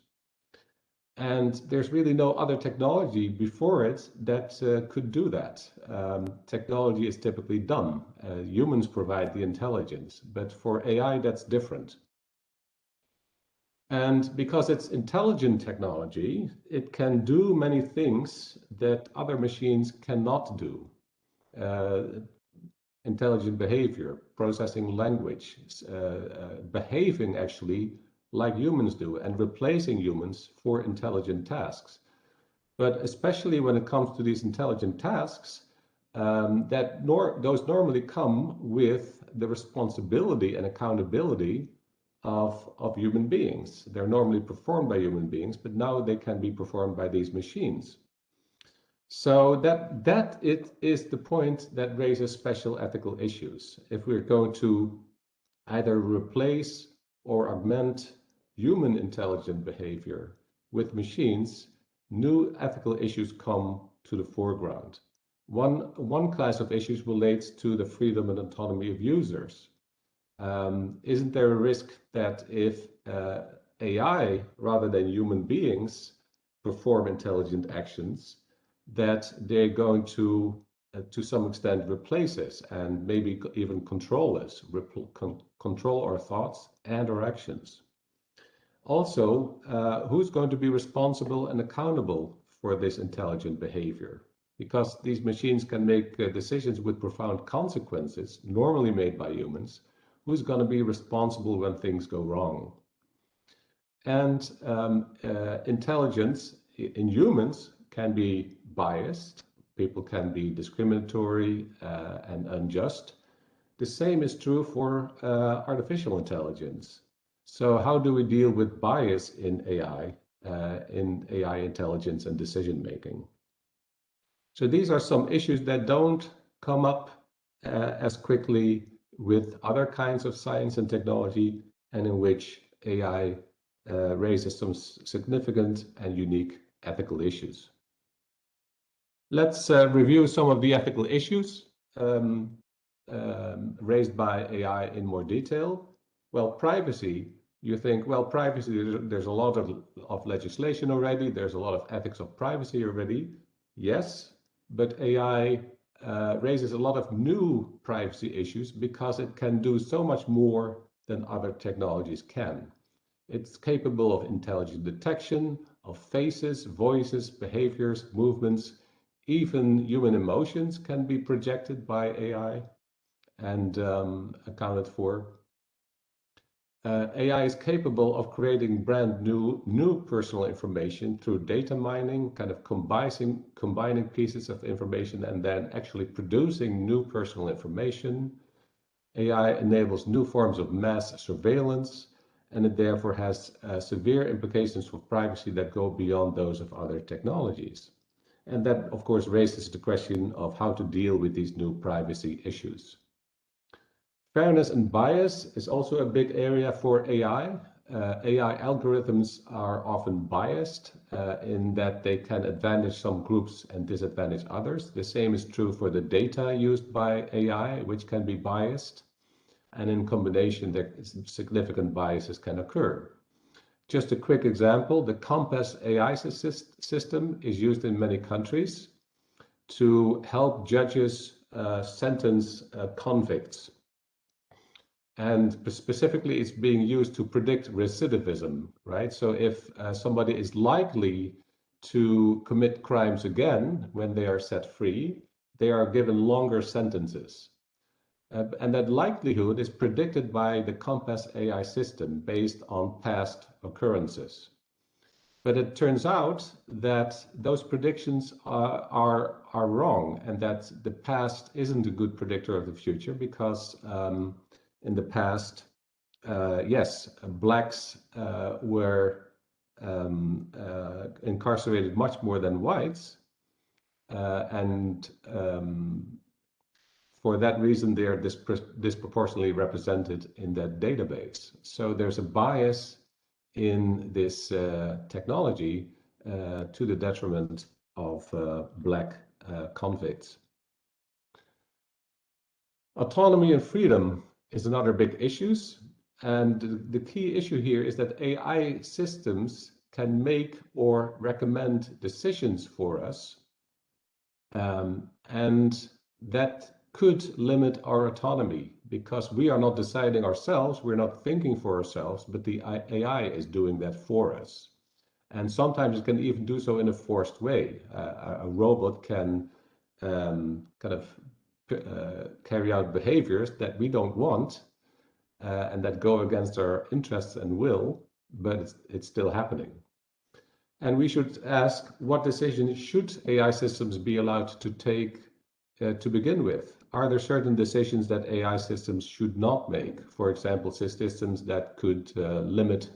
And there's really no other technology before it that could do that. Technology is typically dumb. Humans provide the intelligence, but for AI, that's different. And because it's intelligent technology, it can do many things that other machines cannot do. Intelligent behavior, processing language, behaving actually like humans do, and replacing humans for intelligent tasks. But especially when it comes to these intelligent tasks, those normally come with the responsibility and accountability of human beings. They're normally performed by human beings, but now they can be performed by these machines. So that it is the point that raises special ethical issues. If we're going to either replace or augment human intelligent behavior with machines, new ethical issues come to the foreground. One class of issues relates to the freedom and autonomy of users. Isn't there a risk that if AI, rather than human beings, perform intelligent actions, that they're going to some extent replace us and maybe even control us, control our thoughts and our actions? Also, who's going to be responsible and accountable for this intelligent behavior? Because these machines can make decisions with profound consequences, normally made by humans. Who's going to be responsible when things go wrong? And intelligence in humans can be biased. People can be discriminatory and unjust. The same is true for artificial intelligence. So how do we deal with bias in AI intelligence and decision making? So these are some issues that don't come up as quickly with other kinds of science and technology, and in which AI raises some significant and unique ethical issues. Let's review some of the ethical issues raised by AI in more detail. Well, privacy, you think, well, privacy, there's a lot of legislation already, there's a lot of ethics of privacy already. Yes, but AI raises a lot of new privacy issues because it can do so much more than other technologies can. It's capable of intelligent detection of faces, voices, behaviors, movements. Even human emotions can be projected by AI and accounted for. AI is capable of creating brand new personal information through data mining, kind of combining pieces of information and then actually producing new personal information. AI enables new forms of mass surveillance, and it therefore has severe implications for privacy that go beyond those of other technologies. And that, of course, raises the question of how to deal with these new privacy issues. Fairness and bias is also a big area for AI. AI algorithms are often biased in that they can advantage some groups and disadvantage others. The same is true for the data used by AI, which can be biased. And in combination, significant biases can occur. Just a quick example, the Compass AI system is used in many countries to help judges sentence convicts. And specifically, it's being used to predict recidivism, right? So if somebody is likely to commit crimes again when they are set free, they are given longer sentences. And that likelihood is predicted by the Compass AI system based on past occurrences. But it turns out that those predictions are wrong, and that the past isn't a good predictor of the future because in the past, yes, blacks were incarcerated much more than whites, and for that reason, they are disproportionately represented in that database. So there's a bias in this technology to the detriment of Black convicts. Autonomy and freedom is another big issue. And the key issue here is that AI systems can make or recommend decisions for us. And that could limit our autonomy because we are not deciding ourselves, we're not thinking for ourselves, but the AI is doing that for us. And sometimes it can even do so in a forced way. A robot can kind of carry out behaviors that we don't want and that go against our interests and will, but it's still happening. And we should ask, what decisions should AI systems be allowed to take to begin with? Are there certain decisions that AI systems should not make? For example, systems that could limit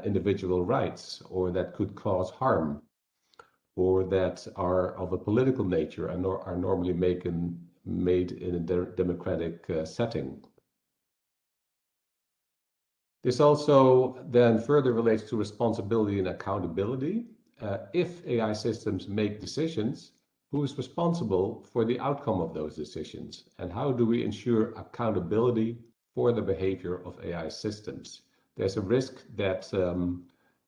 individual rights, or that could cause harm, or that are of a political nature and are normally made in a democratic setting. This also then further relates to responsibility and accountability. If AI systems make decisions, who is responsible for the outcome of those decisions? And how do we ensure accountability for the behavior of AI systems? There's a risk that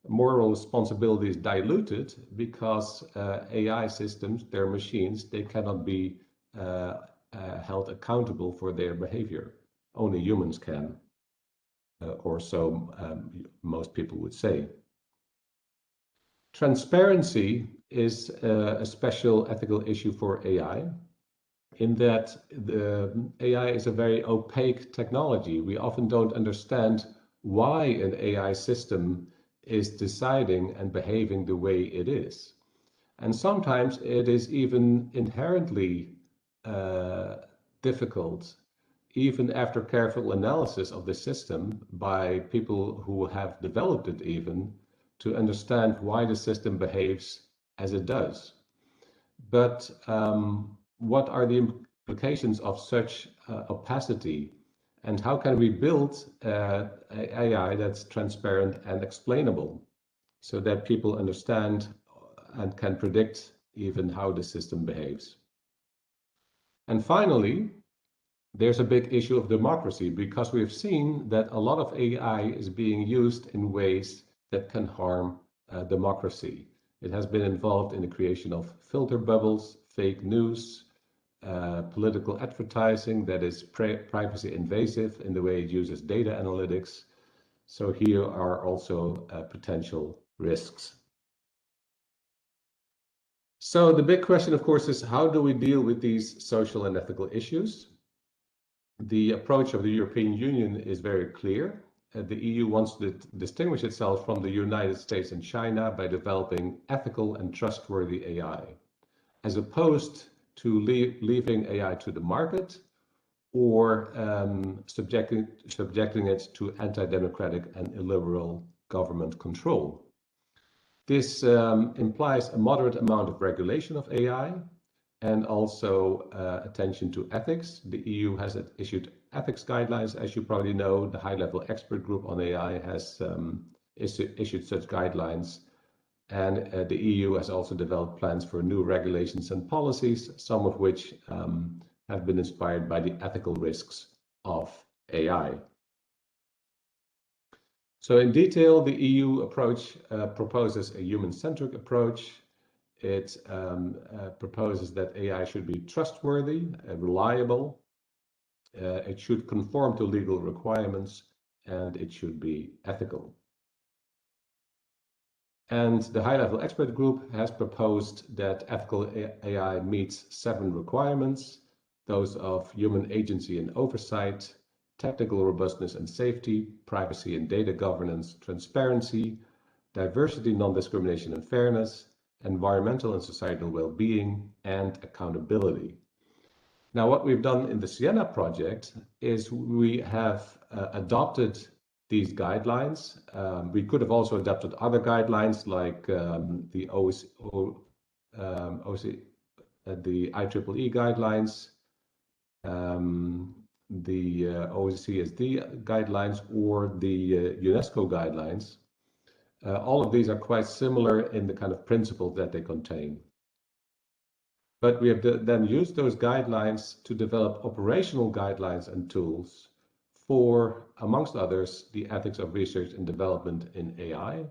moral responsibility is diluted because AI systems, they're machines, they cannot be held accountable for their behavior. Only humans can, or so most people would say. Transparency is a special ethical issue for AI, in that the AI is a very opaque technology. We often don't understand why an AI system is deciding and behaving the way it is. And sometimes it is even inherently difficult, even after careful analysis of the system by people who have developed it even, to understand why the system behaves as it does. But what are the implications of such opacity, and how can we build AI that's transparent and explainable so that people understand and can predict even how the system behaves? And finally, there's a big issue of democracy, because we've seen that a lot of AI is being used in ways that can harm democracy. It has been involved in the creation of filter bubbles, fake news, political advertising that is privacy invasive in the way it uses data analytics. So here are also potential risks. So the big question, of course, is how do we deal with these social and ethical issues? The approach of the European Union is very clear. The EU wants to distinguish itself from the United States and China by developing ethical and trustworthy AI, as opposed to leaving AI to the market or subjecting it to anti-democratic and illiberal government control. This implies a moderate amount of regulation of AI and also attention to ethics. The EU has issued ethics guidelines, as you probably know. The high-level expert group on AI has issued such guidelines. And the EU has also developed plans for new regulations and policies, some of which have been inspired by the ethical risks of AI. So in detail, the EU approach proposes a human-centric approach. It proposes that AI should be trustworthy, reliable, it should conform to legal requirements, and it should be ethical. And the high-level expert group has proposed that ethical AI meets 7 requirements, those of human agency and oversight, technical robustness and safety, privacy and data governance, transparency, diversity, non-discrimination and fairness, environmental and societal well-being, and accountability. Now, what we've done in the Siena project is we have adopted these guidelines. We could have also adopted other guidelines like the the IEEE guidelines, the OCSD guidelines, or the UNESCO guidelines. All of these are quite similar in the kind of principles that they contain. But we have then used those guidelines to develop operational guidelines and tools for, amongst others, the ethics of research and development in AI.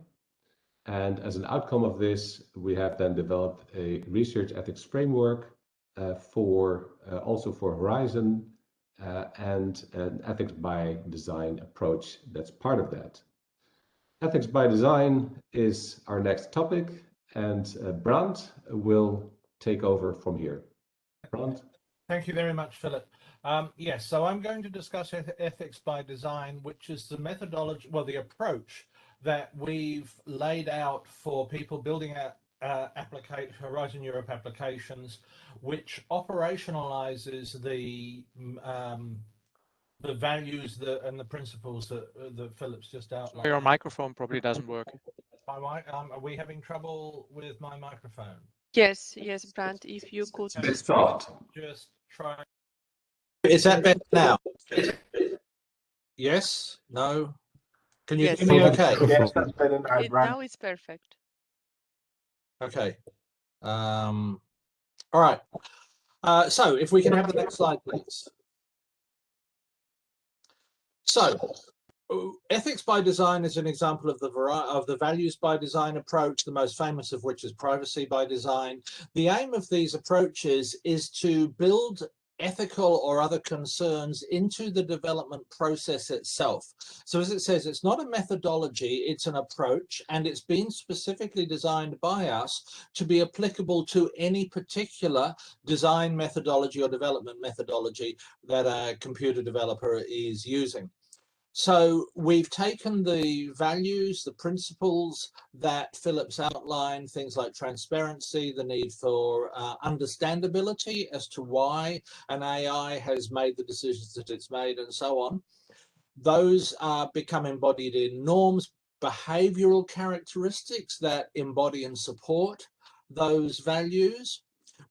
And as an outcome of this, we have then developed a research ethics framework also for Horizon and an ethics by design approach that's part of that. Ethics by design is our next topic, and Brandt will take over from here. Brandt? Thank you very much, Philip. Yes, so I'm going to discuss ethics by design, which is the methodology, well, the approach that we've laid out for people building out Horizon Europe applications, which operationalizes the values and the principles that Philip's just outlined. Your microphone probably doesn't work. Are we having trouble with my microphone? Yes, Brandt, if you could It's soft. Just try. Is that better now? Yes? No? Can you Yes. hear me okay? Yes, that's better now, Brad. now it's perfect. Okay. All right. So if we can have the next slide, please. So ethics by design is an example of the values by design approach, the most famous of which is privacy by design. The aim of these approaches is to build ethical or other concerns into the development process itself. So as it says, it's not a methodology, it's an approach, and it's been specifically designed by us to be applicable to any particular design methodology or development methodology that a computer developer is using. So we've taken the values, the principles that Philip's outlined, things like transparency, the need for understandability as to why an AI has made the decisions that it's made and so on. Those become embodied in norms, behavioral characteristics that embody and support those values.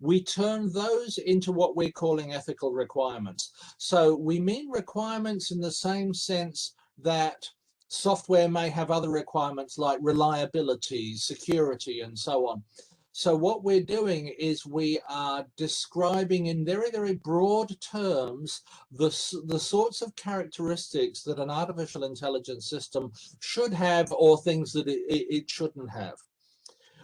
We turn those into what we're calling ethical requirements. So we mean requirements in the same sense that software may have other requirements like reliability, security, and so on. So what we're doing is we are describing in very, very broad terms the sorts of characteristics that an artificial intelligence system should have or things that it shouldn't have.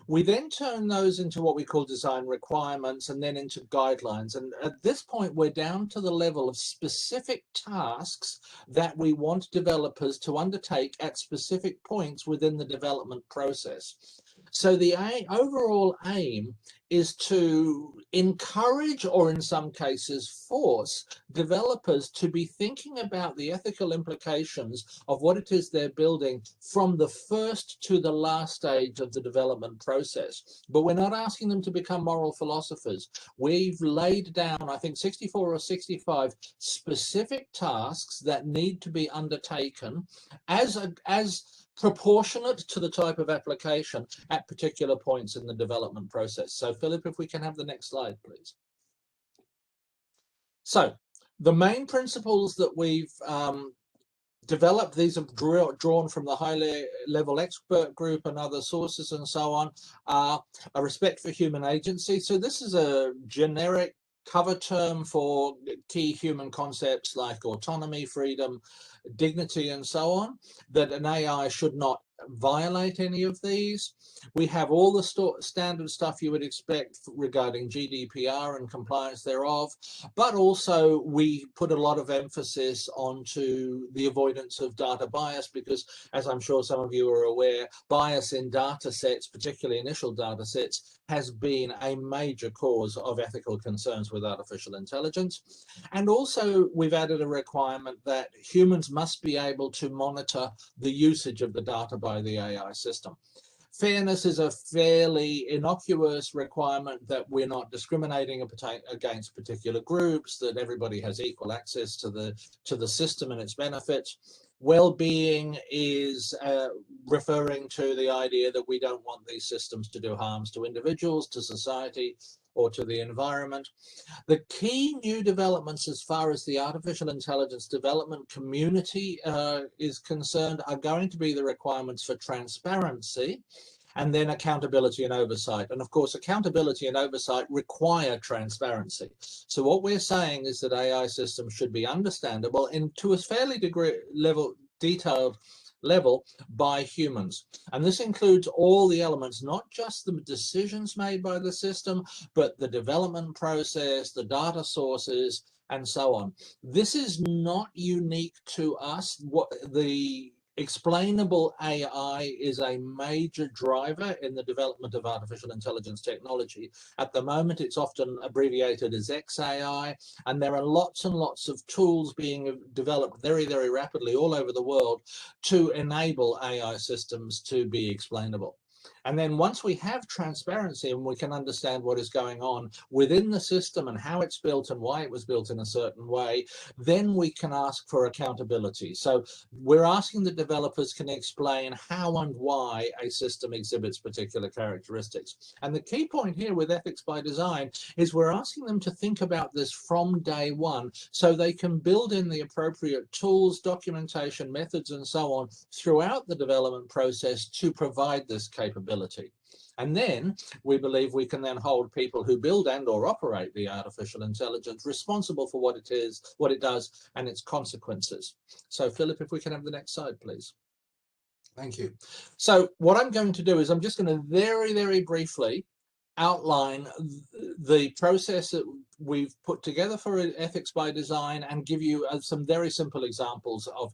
We then turn those into what we call design requirements and then into guidelines. And at this point, we're down to the level of specific tasks that we want developers to undertake at specific points within the development process. So the overall aim is to encourage, or in some cases force, developers to be thinking about the ethical implications of what it is they're building from the first to the last stage of the development process. But we're not asking them to become moral philosophers. We've laid down, I think, 64 or 65 specific tasks that need to be undertaken as proportionate to the type of application at particular points in the development process. So Philip, if we can have the next slide, please. So the main principles that we've developed, these are drawn from the high-level expert group and other sources and so on, are a respect for human agency. So this is a generic cover term for key human concepts like autonomy, freedom, dignity, and so on, that an AI should not violate any of these. We have all the standard stuff you would expect regarding GDPR and compliance thereof, but also we put a lot of emphasis onto the avoidance of data bias because, as I'm sure some of you are aware, bias in data sets, particularly initial data sets, has been a major cause of ethical concerns with artificial intelligence. And also we've added a requirement that humans must be able to monitor the usage of the data by the AI system. Fairness is a fairly innocuous requirement that we're not discriminating against particular groups, that everybody has equal access to the system and its benefits. Well-being is referring to the idea that we don't want these systems to do harms to individuals, to society, or to the environment. The key new developments as far as the artificial intelligence development community is concerned are going to be the requirements for transparency, and then accountability and oversight. And of course, accountability and oversight require transparency. So what we're saying is that AI systems should be understandable to a fairly detailed level by humans. And this includes all the elements, not just the decisions made by the system, but the development process, the data sources, and so on. This is not unique to us. The explainable AI is a major driver in the development of artificial intelligence technology. At the moment, it's often abbreviated as XAI, and there are lots and lots of tools being developed very, very rapidly all over the world to enable AI systems to be explainable. And then once we have transparency and we can understand what is going on within the system and how it's built and why it was built in a certain way, then we can ask for accountability. So we're asking that developers can explain how and why a system exhibits particular characteristics. And the key point here with ethics by design is we're asking them to think about this from day one so they can build in the appropriate tools, documentation, methods, and so on throughout the development process to provide this capability. And then we believe we can then hold people who build and or operate the artificial intelligence responsible for what it is, what it does, and its consequences. So Philip, if we can have the next slide, please. Thank you. So what I'm going to do is I'm just going to very, very briefly outline the process that we've put together for ethics by design and give you some very simple examples of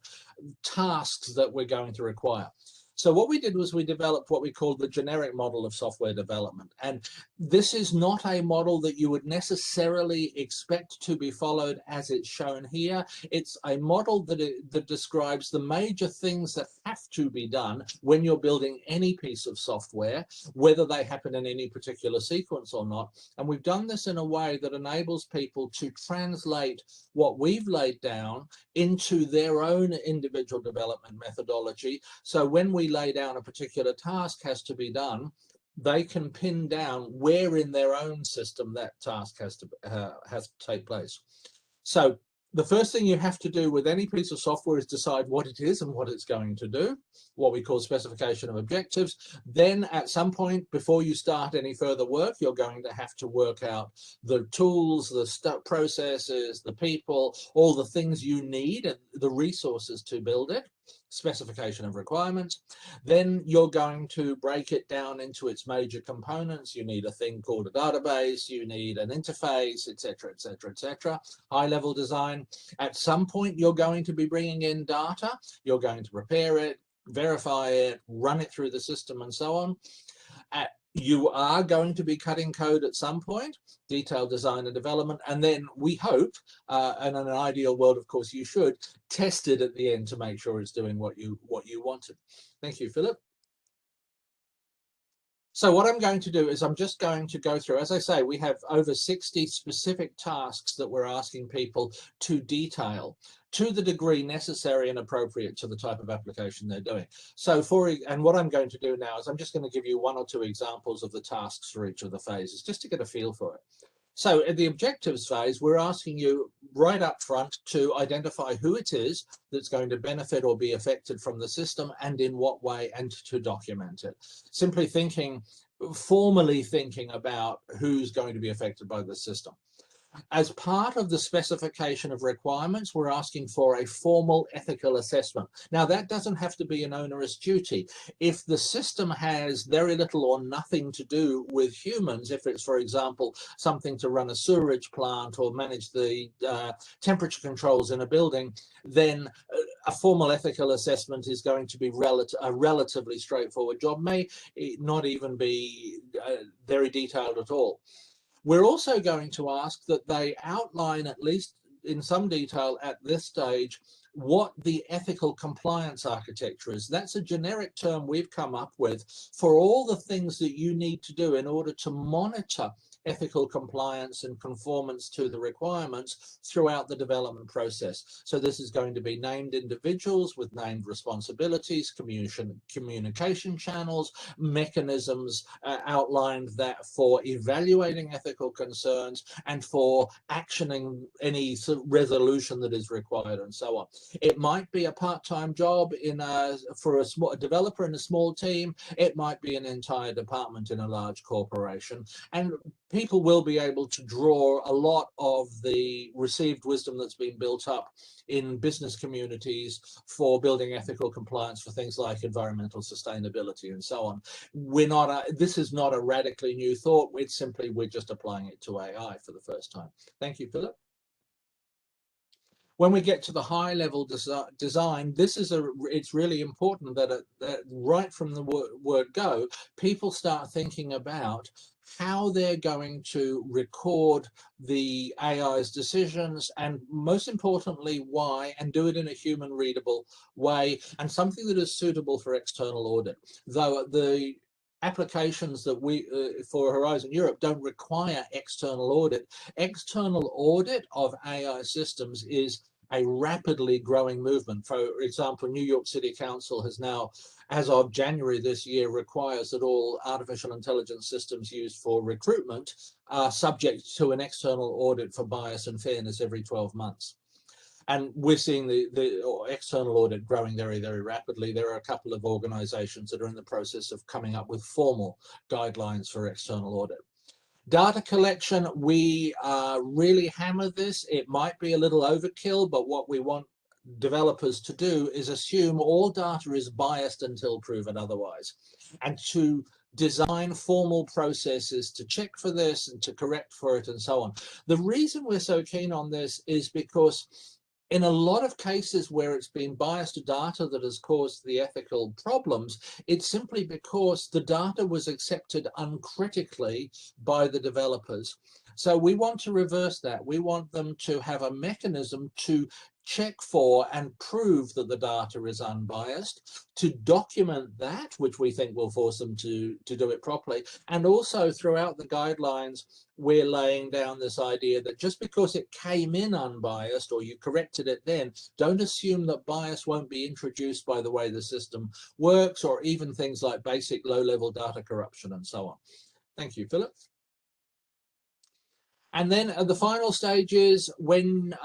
tasks that we're going to require. So what we did was we developed what we call the generic model of software development. And this is not a model that you would necessarily expect to be followed as it's shown here. It's a model that describes the major things that have to be done when you're building any piece of software, whether they happen in any particular sequence or not. And we've done this in a way that enables people to translate what we've laid down into their own individual development methodology. So when we lay down a particular task has to be done, they can pin down where in their own system that task has to take place. So the first thing you have to do with any piece of software is decide what it is and what it's going to do, what we call specification of objectives. Then at some point before you start any further work, you're going to have to work out the tools, the processes, the people, all the things you need and the resources to build it. Specification of requirements. Then you're going to break it down into its major components. You need a thing called a database, you need an interface, etc., etc., etc. High-level design. At some point, you're going to be bringing in data. You're going to prepare it, verify it, run it through the system, and so on. You are going to be cutting code at some point, detailed design and development, and then we hope, and in an ideal world, of course, you should test it at the end to make sure it's doing what you wanted. Thank you, Philip. So what I'm going to do is I'm just going to go through, as I say, we have over 60 specific tasks that we're asking people to detail to the degree necessary and appropriate to the type of application they're doing. So and what I'm going to do now is I'm just going to give you one or two examples of the tasks for each of the phases, just to get a feel for it. So at the objectives phase, we're asking you right up front to identify who it is that's going to benefit or be affected from the system and in what way, and to document it. Simply formally thinking about who's going to be affected by the system. As part of the specification of requirements, we're asking for a formal ethical assessment. Now, that doesn't have to be an onerous duty. If the system has very little or nothing to do with humans, if it's, for example, something to run a sewerage plant or manage the temperature controls in a building, then a formal ethical assessment is going to be a relatively straightforward job, may not even be very detailed at all. We're also going to ask that they outline, at least in some detail at this stage, what the ethical compliance architecture is. That's a generic term we've come up with for all the things that you need to do in order to monitor ethical compliance and conformance to the requirements throughout the development process. So this is going to be named individuals with named responsibilities, communication channels, mechanisms outlined that for evaluating ethical concerns and for actioning any resolution that is required, and so on. It might be a part-time job for a developer in a small team. It might be an entire department in a large corporation, and people will be able to draw a lot of the received wisdom that's been built up in business communities for building ethical compliance for things like environmental sustainability and so on. This is not a radically new thought. It's simply we're just applying it to AI for the first time. Thank you, Philip. When we get to the high level design, it's really important that right from the word go, people start thinking about how they're going to record the AI's decisions, and most importantly, why, and do it in a human readable way, and something that is suitable for external audit. Though the applications that we for Horizon Europe don't require external audit. External audit of AI systems is a rapidly growing movement. For example, New York City Council has now, as of January this year, requires that all artificial intelligence systems used for recruitment are subject to an external audit for bias and fairness every 12 months. And we're seeing the external audit growing very, very rapidly. There are a couple of organizations that are in the process of coming up with formal guidelines for external audit. Data collection, we really hammer this. It might be a little overkill, but what we want developers to do is assume all data is biased until proven otherwise, and to design formal processes to check for this and to correct for it and so on. The reason we're so keen on this is because in a lot of cases where it's been biased data that has caused the ethical problems, it's simply because the data was accepted uncritically by the developers. So we want to reverse that. We want them to have a mechanism to check for and prove that the data is unbiased, to document that, which we think will force them to do it properly. And also throughout the guidelines, we're laying down this idea that just because it came in unbiased or you corrected it then, don't assume that bias won't be introduced by the way the system works, or even things like basic low-level data corruption and so on. Thank you, Philip. And then at the final stages, when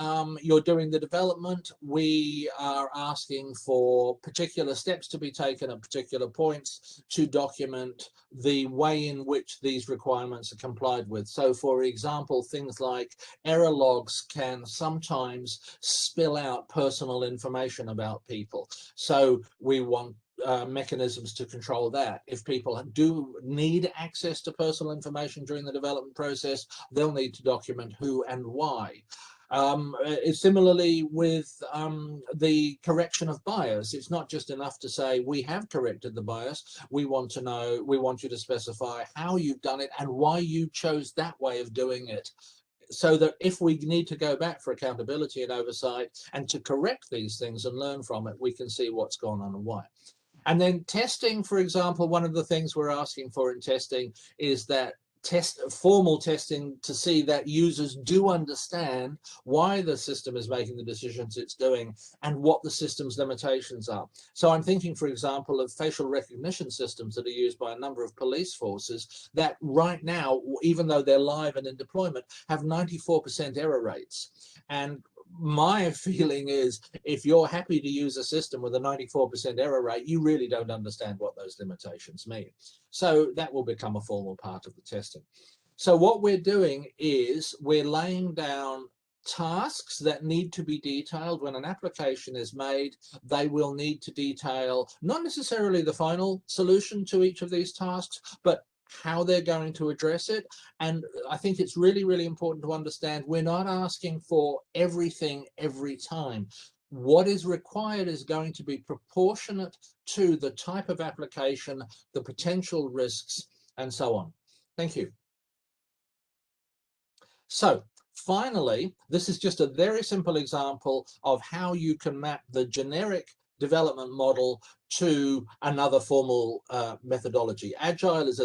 you're doing the development, we are asking for particular steps to be taken at particular points to document the way in which these requirements are complied with. So, for example, things like error logs can sometimes spill out personal information about people. So we want mechanisms to control that. If people do need access to personal information during the development process, they'll need to document who and why. Similarly with the correction of bias, it's not just enough to say we have corrected the bias. We want to know, we want you to specify how you've done it and why you chose that way of doing it, so that if we need to go back for accountability and oversight and to correct these things and learn from it, we can see what's gone on and why. And then testing, for example, one of the things we're asking for in testing is that formal testing to see that users do understand why the system is making the decisions it's doing and what the system's limitations are. So I'm thinking, for example, of facial recognition systems that are used by a number of police forces that right now, even though they're live and in deployment, have 94% error rates. And my feeling is if you're happy to use a system with a 94% error rate, you really don't understand what those limitations mean. So that will become a formal part of the testing. So what we're doing is we're laying down tasks that need to be detailed. When an application is made, they will need to detail not necessarily the final solution to each of these tasks, but how they're going to address it. And I think it's really, really important to understand we're not asking for everything every time. What is required is going to be proportionate to the type of application, the potential risks, and so on. Thank you. So finally, this is just a very simple example of how you can map the generic development model to another formal methodology. Agile is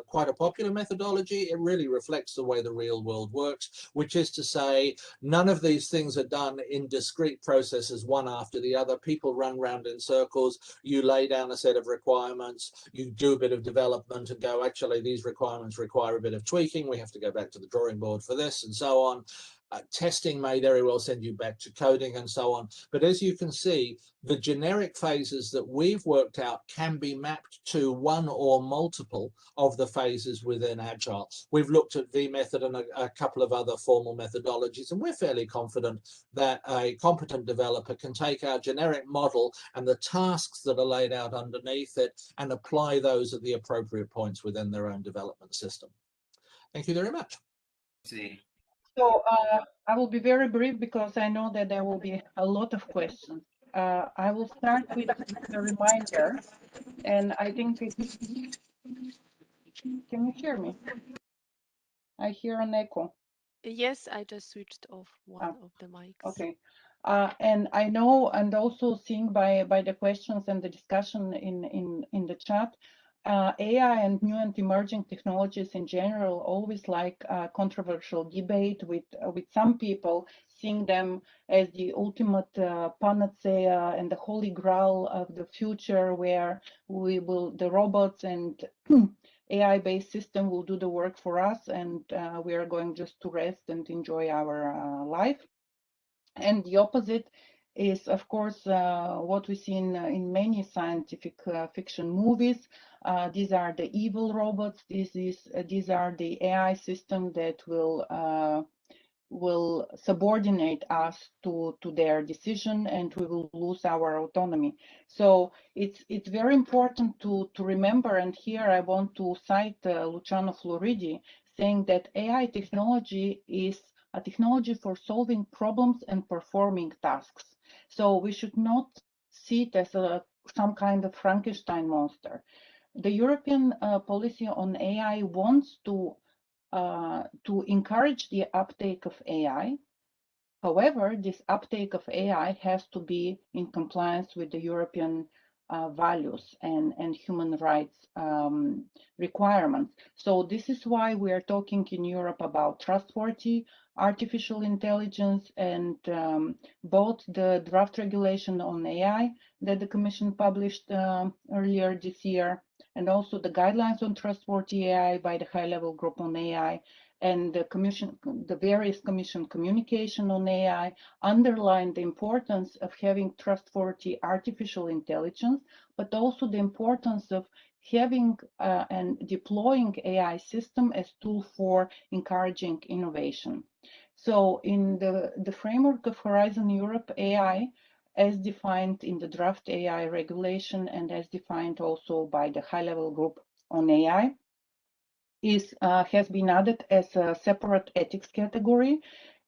quite a popular methodology. It really reflects the way the real world works, which is to say none of these things are done in discrete processes one after the other. People run round in circles. You lay down a set of requirements, you do a bit of development and go, actually, these requirements require a bit of tweaking. We have to go back to the drawing board for this and so on. Testing may very well send you back to coding and so on. But as you can see, the generic phases that we've worked out can be mapped to one or multiple of the phases within Agile. We've looked at V-method and a couple of other formal methodologies, and we're fairly confident that a competent developer can take our generic model and the tasks that are laid out underneath it and apply those at the appropriate points within their own development system. Thank you very much. See. So I will be very brief because I know that there will be a lot of questions. I will start with a reminder, and I think it's... Can you hear me? I hear an echo. Yes, I just switched off one of the mics. Okay. And I know, and also seeing by the questions and the discussion in the chat, AI and new and emerging technologies in general always like controversial debate with some people seeing them as the ultimate panacea and the holy grail of the future, where the robots and AI-based system will do the work for us, and we are going just to rest and enjoy our life. And the opposite is, of course, what we see in many scientific fiction movies. These are the evil robots. These are the AI system that will subordinate us to their decision, and we will lose our autonomy. So it's very important to remember, and here I want to cite Luciano Floridi saying that AI technology is a technology for solving problems and performing tasks. So we should not see it as some kind of Frankenstein monster. The European policy on AI wants to encourage the uptake of AI. However, this uptake of AI has to be in compliance with the European values and human rights requirements. So this is why we are talking in Europe about trustworthy artificial intelligence, and both the draft regulation on AI that the Commission published earlier this year, and also the guidelines on trustworthy AI by the high-level group on AI, and the various Commission communication on AI underline the importance of having trustworthy artificial intelligence, but also the importance of having and deploying AI system as tool for encouraging innovation. So in the framework of Horizon Europe, AI, as defined in the draft AI regulation and as defined also by the high-level group on AI, has been added as a separate ethics category.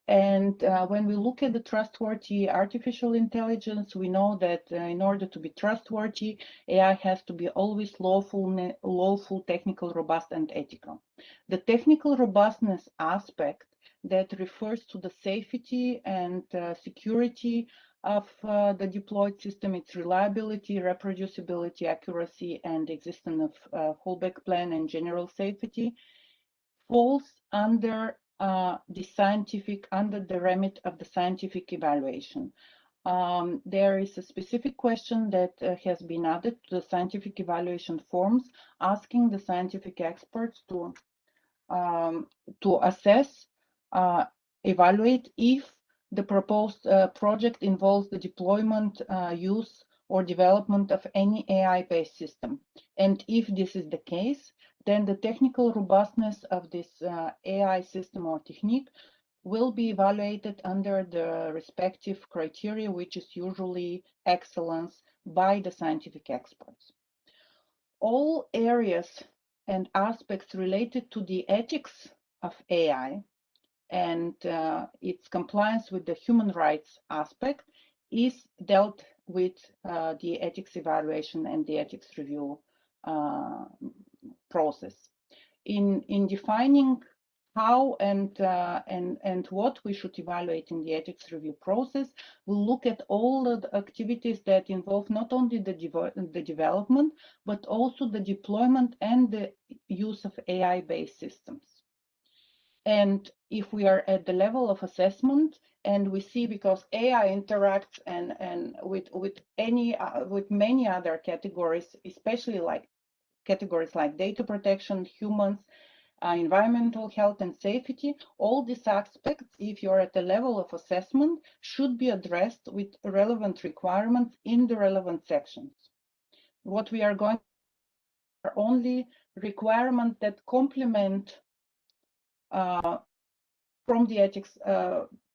And when we look at the trustworthy artificial intelligence, we know that in order to be trustworthy, AI has to be always lawful, technical, robust, and ethical. The technical robustness aspect that refers to the safety and security of the deployed system, its reliability, reproducibility, accuracy, and existence of fallback plan and general safety, falls under the remit of the scientific evaluation. There is a specific question that has been added to the scientific evaluation forms, asking the scientific experts to assess, evaluate if the proposed project involves the deployment, use, or development of any AI-based system. And if this is the case, then the technical robustness of this AI system or technique will be evaluated under the respective criteria, which is usually excellence by the scientific experts. All areas and aspects related to the ethics of AI and its compliance with the human rights aspect is dealt with the ethics evaluation and the ethics review process. In defining how and what we should evaluate in the ethics review process. We'll look at all the activities that involve not only the development, but also the deployment and the use of AI-based systems. And if we are at the level of assessment, and we see, because AI interacts and with many other categories, especially like categories like data protection, humans, environmental health and safety, all these aspects, if you're at the level of assessment, should be addressed with relevant requirements in the relevant sections. What we are going to are only requirements that complement from the ethics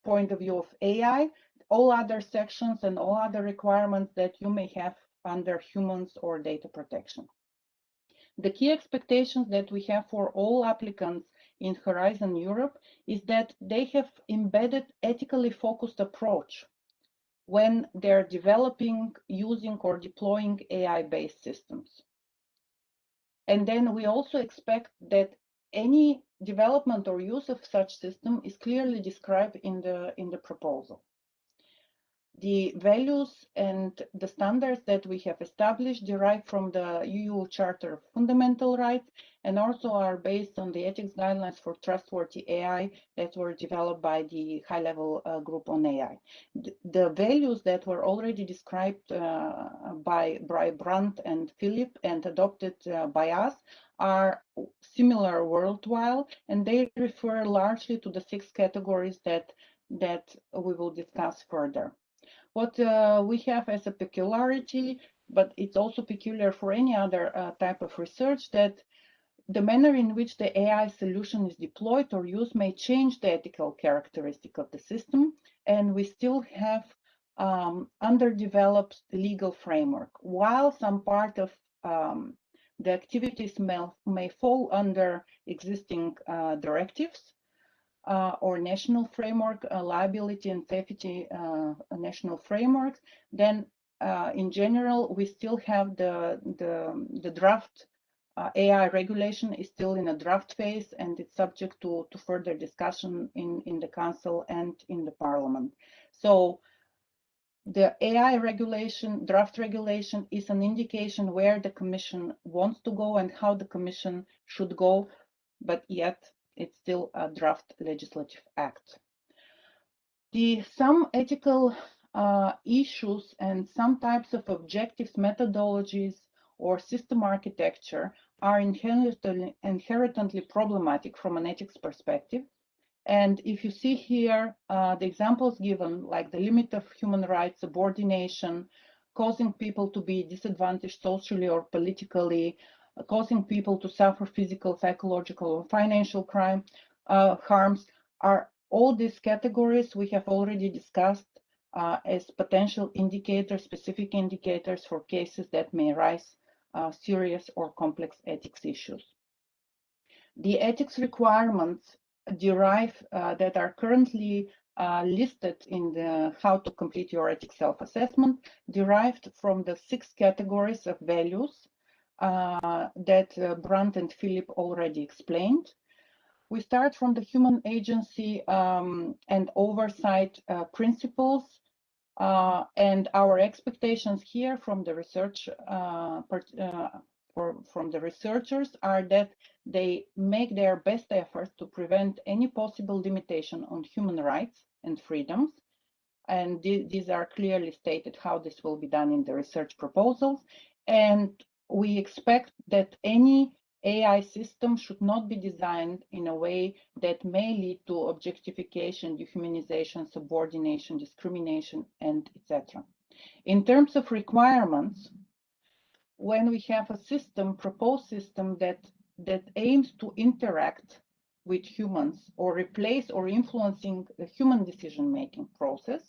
point of view of AI, all other sections and all other requirements that you may have under humans or data protection. The key expectations that we have for all applicants in Horizon Europe is that they have embedded ethically focused approach when they're developing, using, or deploying AI-based systems. And then we also expect that any development or use of such system is clearly described in the proposal. The values and the standards that we have established derive from the EU Charter of Fundamental Rights and also are based on the ethics guidelines for trustworthy AI that were developed by the high-level group on AI. The values that were already described by Brandt and Philip and adopted by us are similar worldwide, and they refer largely to the 6 categories that we will discuss further. What we have as a peculiarity, but it's also peculiar for any other type of research, that the manner in which the AI solution is deployed or used may change the ethical characteristic of the system, and we still have underdeveloped legal framework. While some part of the activities may fall under existing directives, or national framework, liability and safety national frameworks, then in general, we still have the draft AI regulation is still in a draft phase, and it's subject to further discussion in the Council and in the Parliament. So the AI regulation, draft regulation, is an indication where the Commission wants to go and how the Commission should go, but yet it's still a draft legislative act. Some ethical issues and some types of objectives, methodologies, or system architecture are inherently problematic from an ethics perspective. And if you see here, the examples given, like the limit of human rights subordination, causing people to be disadvantaged socially or politically, causing people to suffer physical, psychological, or financial harms, are all these categories we have already discussed as potential indicators, specific indicators for cases that may raise serious or complex ethics issues. The ethics requirements that are currently listed in the how to complete your ethics self-assessment derived from the 6 categories of values that Brandt and Philip already explained. We start from the human agency and oversight principles, and our expectations here from the research from the researchers are that they make their best efforts to prevent any possible limitation on human rights and freedoms. And these are clearly stated how this will be done in the research proposals. And we expect that any AI system should not be designed in a way that may lead to objectification, dehumanization, subordination, discrimination, and etc. In terms of requirements, when we have a system, proposed system that aims to interact with humans or replace or influencing the human decision-making process,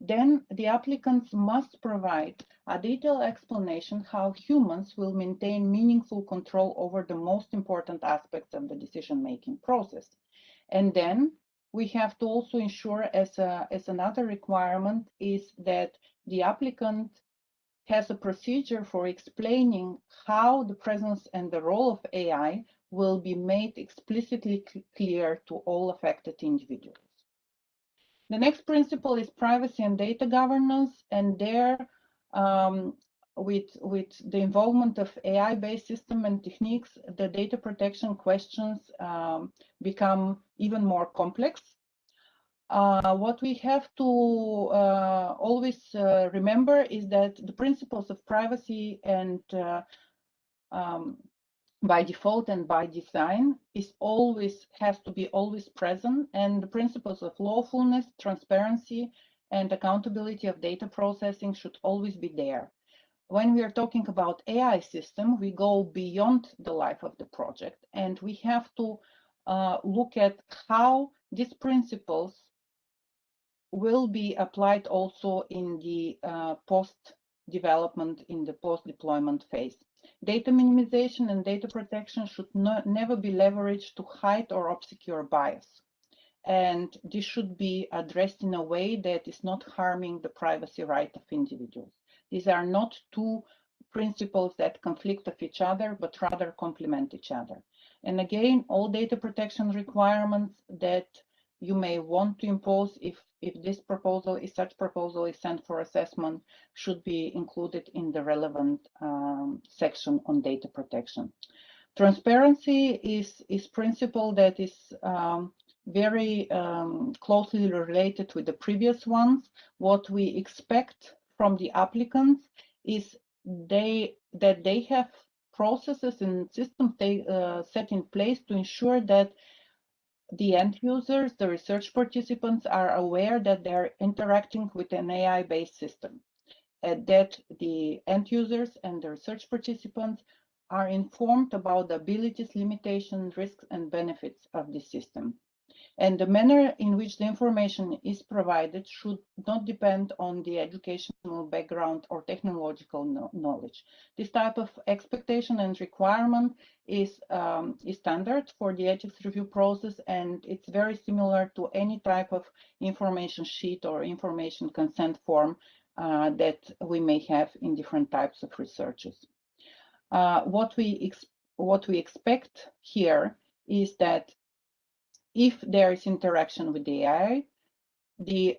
then the applicants must provide a detailed explanation how humans will maintain meaningful control over the most important aspects of the decision-making process. And then we have to also ensure as another requirement is that the applicant has a procedure for explaining how the presence and the role of AI will be made explicitly clear to all affected individuals. The next principle is privacy and data governance, and there, with the involvement of AI-based systems and techniques, the data protection questions become even more complex. What we have to always remember is that the principles of privacy and by default and by design has to be always present, and the principles of lawfulness, transparency, and accountability of data processing should always be there. When we are talking about AI system, we go beyond the life of the project, and we have to look at how these principles will be applied also in the post-development, in the post-deployment phase. Data minimization and data protection should never be leveraged to hide or obscure bias. And this should be addressed in a way that is not harming the privacy right of individuals. These are not two principles that conflict with each other, but rather complement each other. And again, all data protection requirements that you may want to impose if such proposal is sent for assessment should be included in the relevant section on data protection. Transparency is principle that is very closely related with the previous ones. What we expect from the applicants is that they have processes and systems they set in place to ensure that the end users, the research participants, are aware that they're interacting with an AI-based system, and that the end users and the research participants are informed about the abilities, limitations, risks, and benefits of the system. And the manner in which the information is provided should not depend on the educational background or technological knowledge. This type of expectation and requirement is standard for the ethics review process, and it's very similar to any type of information sheet or information consent form that we may have in different types of researches. What we expect here is that if there is interaction with the AI, the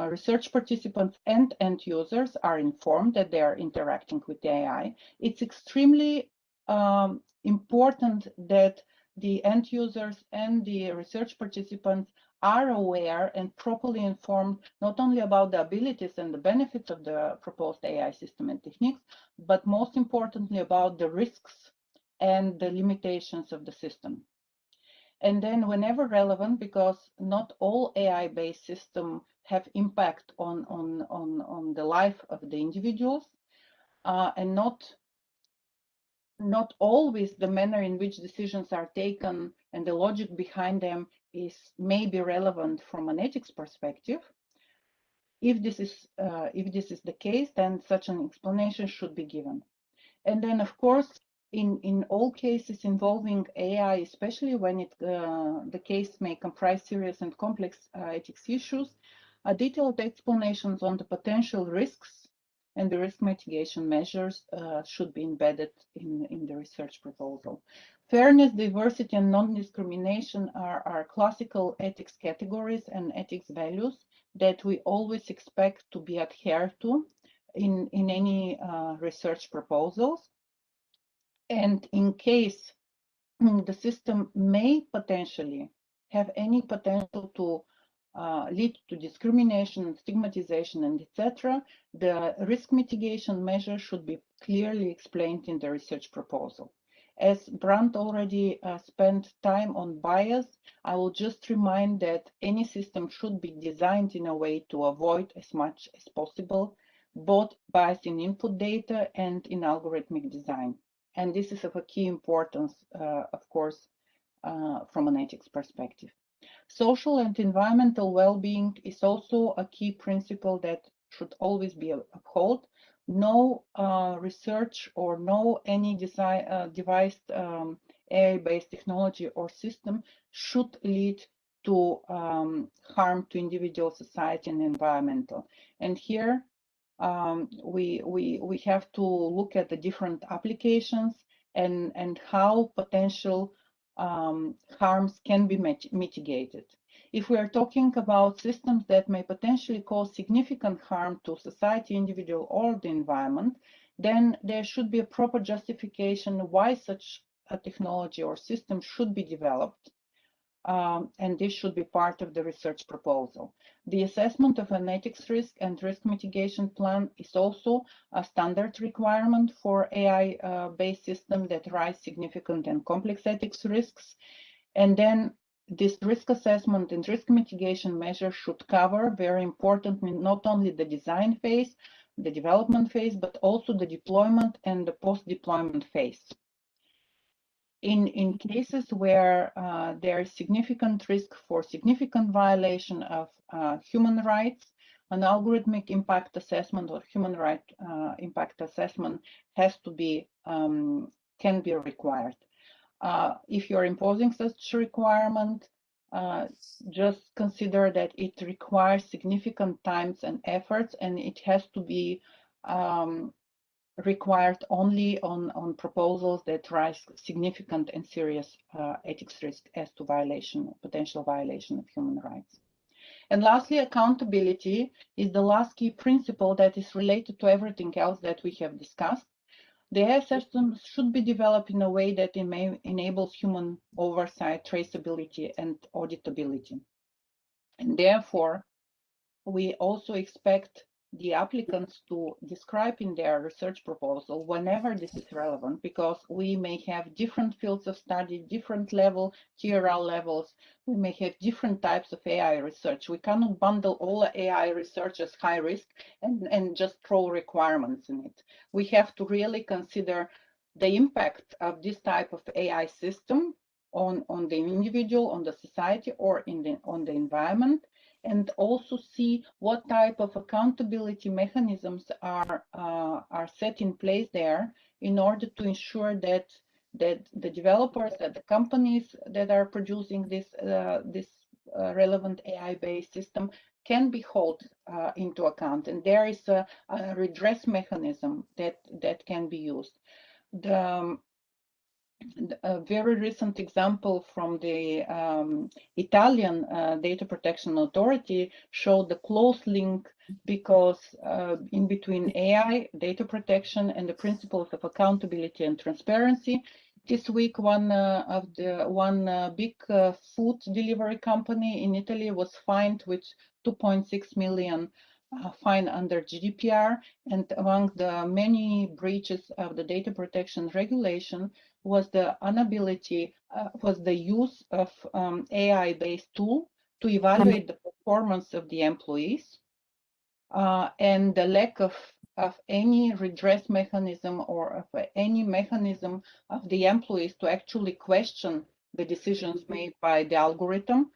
research participants and end users are informed that they are interacting with the AI. It's extremely important that the end users and the research participants are aware and properly informed not only about the abilities and the benefits of the proposed AI system and techniques, but most importantly about the risks and the limitations of the system. And then whenever relevant, because not all AI-based systems have impact on the life of the individuals, and not always the manner in which decisions are taken and the logic behind them may be relevant from an ethics perspective. If this is the case, then such an explanation should be given. And then, of course, in all cases involving AI, especially when the case may comprise serious and complex ethics issues, detailed explanations on the potential risks and the risk mitigation measures should be embedded in the research proposal. Fairness, diversity, and non-discrimination are classical ethics categories and ethics values that we always expect to be adhered to in any research proposals. And in case the system may potentially have any potential to lead to discrimination, stigmatization, and etc., the risk mitigation measure should be clearly explained in the research proposal. As Brandt already spent time on bias, I will just remind that any system should be designed in a way to avoid as much as possible both bias in input data and in algorithmic design. And this is of a key importance, of course, from an ethics perspective. Social and environmental well-being is also a key principle that should always be upheld. No research or any devised AI-based technology or system should lead to harm to individual, society, and environmental. And here we have to look at the different applications and how potential harms can be mitigated. If we are talking about systems that may potentially cause significant harm to society, individual, or the environment, then there should be a proper justification why such a technology or system should be developed. And this should be part of the research proposal. The assessment of an ethics risk and risk mitigation plan is also a standard requirement for AI-based systems that rise significant and complex ethics risks. And then this risk assessment and risk mitigation measure should cover, very importantly, not only the design phase, the development phase, but also the deployment and the post-deployment phase. In cases where there is significant risk for significant violation of human rights, an algorithmic impact assessment or human right impact assessment has to be, can be required. If you're imposing such a requirement, just consider that it requires significant times and efforts, and it has to be required only on proposals that rise significant and serious ethics risk as to potential violation of human rights. And lastly, accountability is the last key principle that is related to everything else that we have discussed. The AI systems should be developed in a way that enables human oversight, traceability, and auditability. And therefore, we also expect the applicants to describe in their research proposal whenever this is relevant, because we may have different fields of study, different TRL levels. We may have different types of AI research. We cannot bundle all AI research as high risk and just throw requirements in it. We have to really consider the impact of this type of AI system on the individual, on the society, or on the environment, and also see what type of accountability mechanisms are set in place there in order to ensure that the developers, that the companies that are producing this relevant AI-based system can be held into account. And there is a redress mechanism that can be used. A very recent example from the Italian Data Protection Authority showed the close link because in between AI, data protection, and the principles of accountability and transparency. This week, one big food delivery company in Italy was fined with 2.6 million fine under GDPR, and among the many breaches of the data protection regulation was the inability, was the use of AI-based tool to evaluate the performance of the employees, and the lack of any redress mechanism or of any mechanism of the employees to actually question the decisions made by the algorithm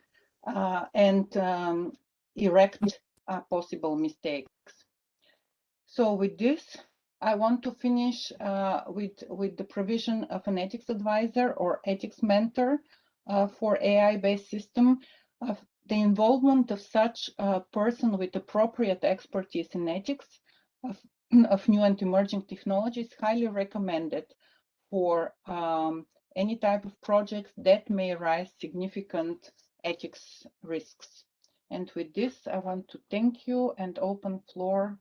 and erect possible mistakes. So with this, I want to finish with the provision of an ethics advisor or ethics mentor for AI-based system. The involvement of such a person with appropriate expertise in ethics of new and emerging technologies is highly recommended for any type of projects that may raise significant ethics risks. And with this, I want to thank you and open floor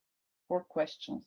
for questions.